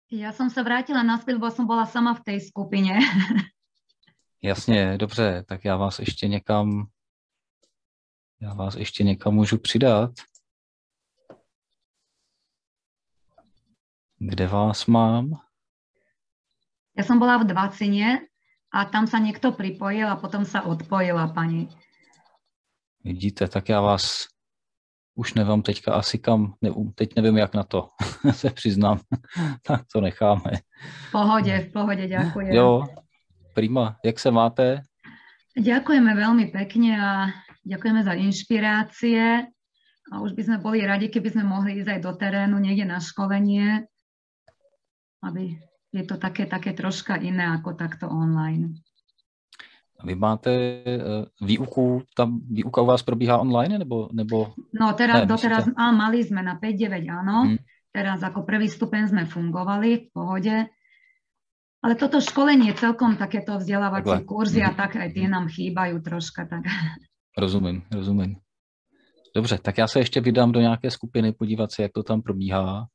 Ja som sa vrátila naspäť, lebo som bola sama v tej skupine. Jasně, dobře, tak já vás ještě někam můžu přidat. Kde vás mám? Ja som bola v Dvacine a tam sa niekto pripojil a potom sa odpojila pani. Vidíte, tak já vás už nemám teďka asi kam, teď nevím, jak na to, se přiznám, tak to necháme. V pohode, ďakujem. Jo, prima. Jak se máte? Ďakujeme veľmi pekne a ďakujeme za inšpirácie. A už by sme boli radi, keby sme mohli ísť aj do terénu, niekde na školenie, aby je to také troška iné ako takto online. Vy máte výuku, výuka u vás probíhá online, nebo... No teraz, doteraz, mali sme na 5-9, áno. Teraz ako prvý stupeň sme fungovali v pohode. Ale toto školenie, celkom takéto vzdelávacie kurzy a tak, aj tie nám chýbajú troška. Tak. Rozumím. Dobře, tak já se ještě vydám do nějaké skupiny, podívat se, jak to tam probíhá.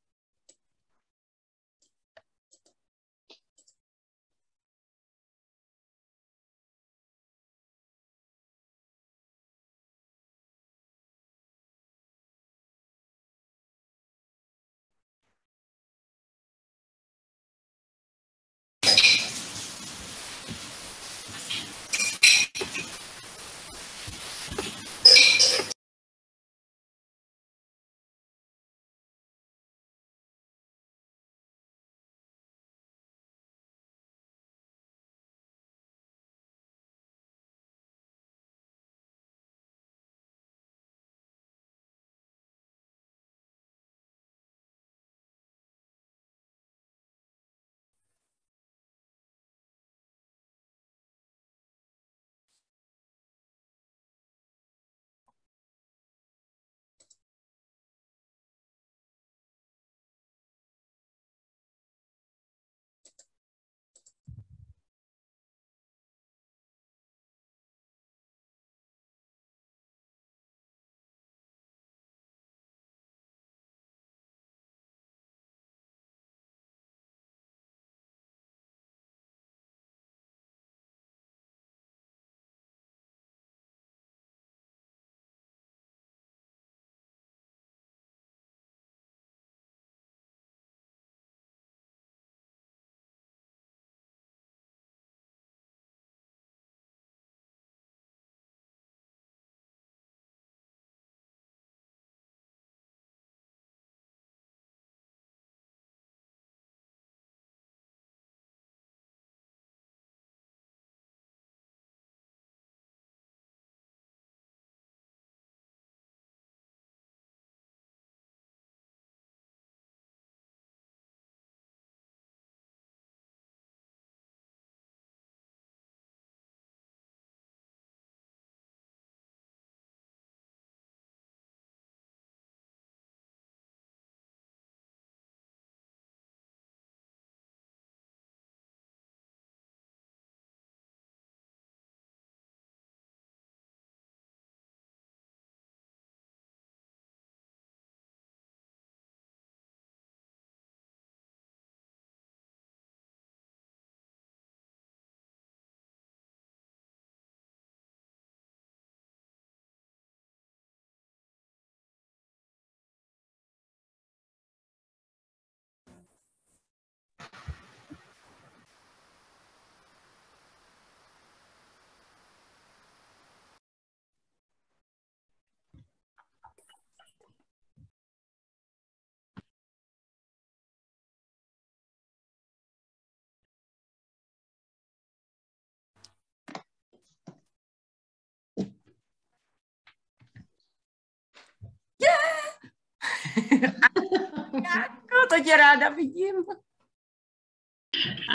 Jako, to tě ráda vidím.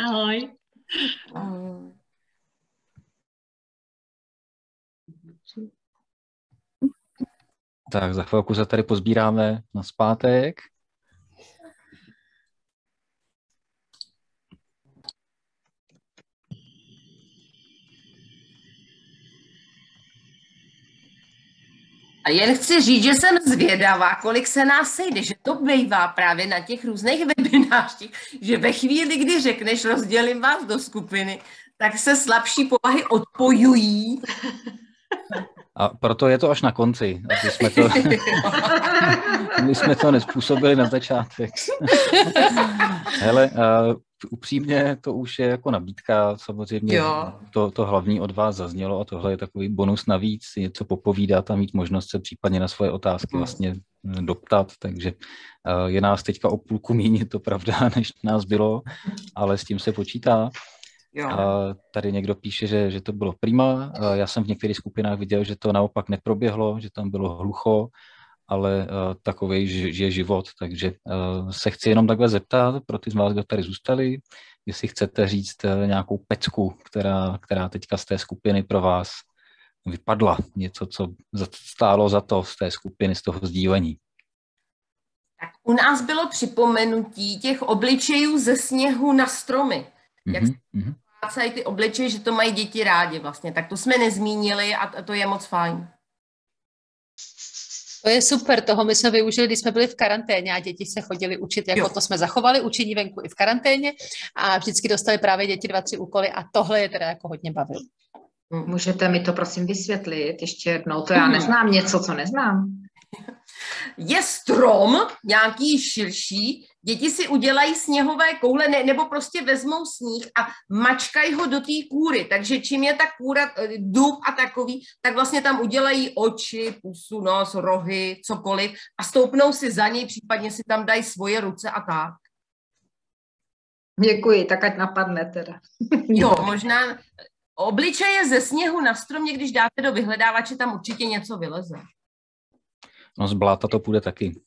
Ahoj. Ahoj. Tak za chvilku se tady pozbíráme na zpátek. A jen chci říct, že jsem zvědavá, kolik se nás sejde, že to bývá právě na těch různých webinářích, že ve chvíli, kdy řekneš, rozdělím vás do skupiny, tak se slabší povahy odpojují. A proto je to až na konci. My jsme to nezpůsobili na začátek. Hele, upřímně to už je jako nabídka, samozřejmě to hlavní od vás zaznělo a tohle je takový bonus navíc, něco popovídat a mít možnost se případně na svoje otázky vlastně doptat, takže je nás teďka o půlku míň, to pravda, než nás bylo, ale s tím se počítá. Tady někdo píše, že to bylo prima, já jsem v některých skupinách viděl, že to naopak neproběhlo, že tam bylo hlucho, ale takovej je život, takže se chci jenom takhle zeptat pro ty z vás, kdo tady zůstali, jestli chcete říct nějakou pecku, která teďka z té skupiny pro vás vypadla, něco, co stálo za to z té skupiny, z toho sdílení. Tak u nás bylo připomenutí těch obličejů ze sněhu na stromy. Jak se ty obličeje, že to mají děti rádi vlastně, tak to jsme nezmínili a to je moc fajn. To je super, toho my jsme využili, když jsme byli v karanténě a děti se chodili učit, jako to jsme zachovali, učení venku i v karanténě a vždycky dostali právě děti 2-3 úkoly a tohle je teda jako hodně bavilo. Můžete mi to prosím vysvětlit ještě jednou, to já neznám něco, co neznám. Je strom, nějaký širší, děti si udělají sněhové koule, nebo prostě vezmou sníh a mačkají ho do té kůry, takže čím je ta kůra, dub a takový, tak vlastně tam udělají oči, pusu, nos, rohy, cokoliv a stoupnou si za něj, případně si tam dají svoje ruce a tak. Děkuji, tak ať napadne teda. Jo, možná obličeje ze sněhu na stromě, když dáte do vyhledávače, tam určitě něco vyleze. No z bláta to půjde taky.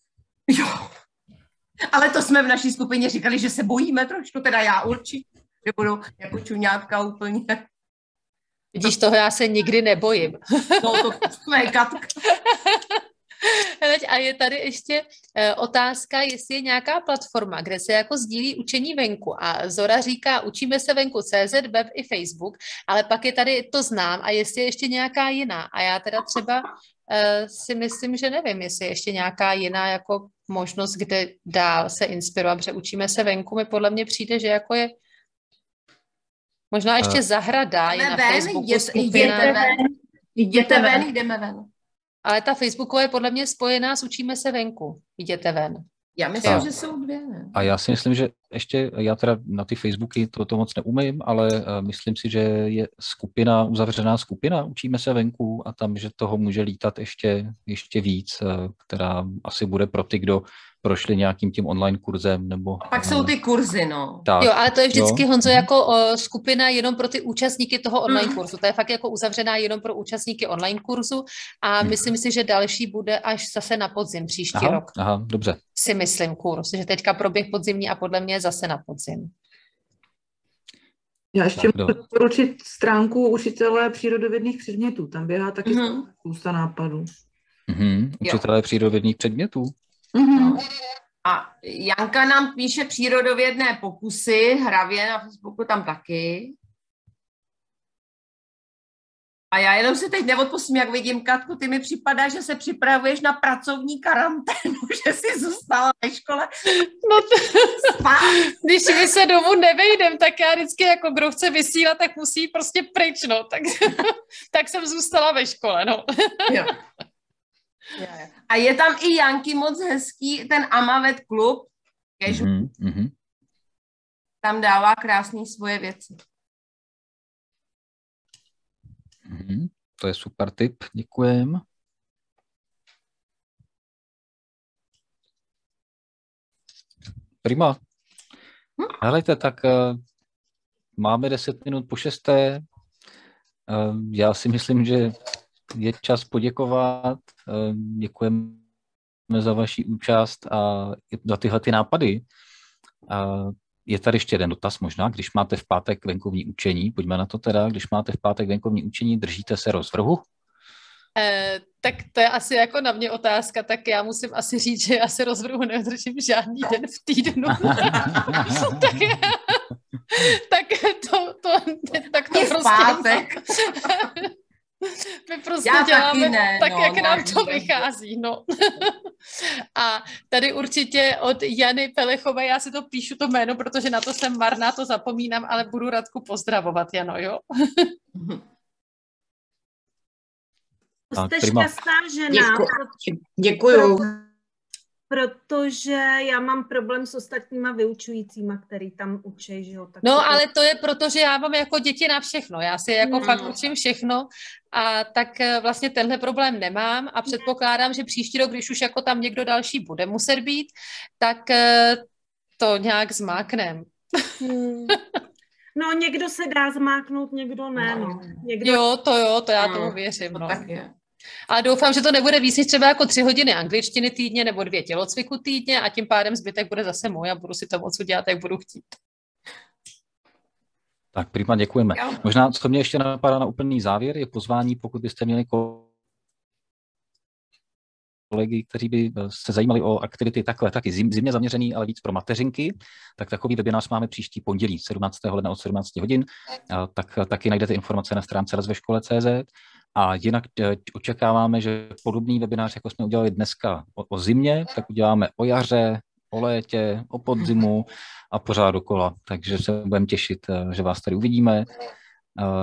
Jo, ale to jsme v naší skupině říkali, že se bojíme trošku, teda já určitě, že budu jako čuňátka úplně. Vidíš, toho já se nikdy nebojím. No to jsme Katka. A je tady ještě otázka, jestli je nějaká platforma, kde se jako sdílí učení venku. A Zora říká, učíme se venku CZ, web i Facebook, ale pak je tady, to znám, a jestli je ještě nějaká jiná. A já teda třeba si myslím, že nevím, jestli je ještě nějaká jiná jako možnost, kde dál se inspirovat, protože učíme se venku, mi podle mě přijde, že jako je možná ještě zahrada, je na Facebooku skupina. Jdeme ven. Ale ta Facebooková je podle mě spojená s učíme se venku. Jděte ven. Já myslím, že jsou dvě. Ne? A já si myslím, že ještě, já teda na ty Facebooky to moc neumím, ale myslím si, že je skupina, uzavřená skupina, učíme se venku a tam, že toho může lítat ještě víc, která asi bude pro ty, kdo prošli nějakým tím online kurzem, nebo... A pak jsou ty kurzy, no. Tak, jo, ale to je vždycky, Honzo, jako skupina jenom pro ty účastníky toho online kurzu. To je fakt jako uzavřená jenom pro účastníky online kurzu a myslím si, že další bude až zase na podzim příští rok. Aha, dobře. Si myslím kurz, že teďka proběh podzimní a podle mě zase na podzim. Já ještě můžu doporučit stránku učitelé přírodovědných předmětů. Tam běhá taky spousta nápadů. Učitelé přírodovědných předmětů? A Janka nám píše přírodovědné pokusy, hravě na Facebooku tam taky. A já jenom si teď neodpustím, jak vidím, Katku, ty mi připadá, že se připravuješ na pracovní karanténu, že jsi zůstala ve škole. No když my se domů nevejdem, tak já vždycky jako kdo chce vysílat, tak musí prostě pryč, no. Tak jsem zůstala ve škole, no. Jo. A je tam i Janky moc hezký, ten Amavet klub, tam dává krásný svoje věci. To je super tip, děkujem. Prima. Helejte, tak máme 10 minut po 6. Já si myslím, že je čas poděkovat. Děkujeme za vaši účast a za tyhle ty nápady. Je tady ještě jeden dotaz možná, když máte v pátek venkovní učení, pojďme na to teda, když máte v pátek venkovní učení, držíte se rozvrhu? Tak to je asi jako na mě otázka, tak já musím asi říct, že já se rozvrhu nedržím žádný den v týdnu. tak to prostě pátek. My prostě Já děláme taky ne, tak, no, jak nám vážně, to takže- vychází. No. A tady určitě od Jany Pelechové, já si to píšu to jméno, protože na to jsem marná, to zapomínám, ale budu Radku pozdravovat, Jano, jo? Tak, Jste prima. šťastná žena, Děkuju. protože já mám problém s ostatníma vyučujícíma, který tam učí, že jo. Tak No, ale to je proto, že já mám jako děti na všechno. Já si jako No. fakt učím všechno a tak vlastně tenhle problém nemám a předpokládám, že příští rok, když už jako tam někdo další bude muset být, tak to nějak zmáknem. No, někdo se dá zmáknout, někdo ne, no. Někdo... Jo, to já tomu věřím. To No. tak je. Ale doufám, že to nebude víc než třeba jako 3 hodiny angličtiny týdně nebo 2 tělocviku týdně a tím pádem zbytek bude zase můj a budu si to moc udělat, jak budu chtít. Tak prima, děkujeme. Jo. Možná, co mě ještě napadá na úplný závěr, je pozvání, pokud byste měli kolegy, kteří by se zajímali o aktivity takhle, taky zimně zaměřený, ale víc pro mateřinky, tak takový webinář máme příští pondělí, 17. ledna od 17 hodin, tak taky najdete informace na stránce rozveškole.cz a jinak očekáváme, že podobný webinář, jako jsme udělali dneska o zimě, tak uděláme o jaře, o létě, o podzimu a pořád dokola, takže se budeme těšit, že vás tady uvidíme.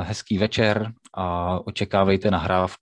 Hezký večer a očekávejte nahrávku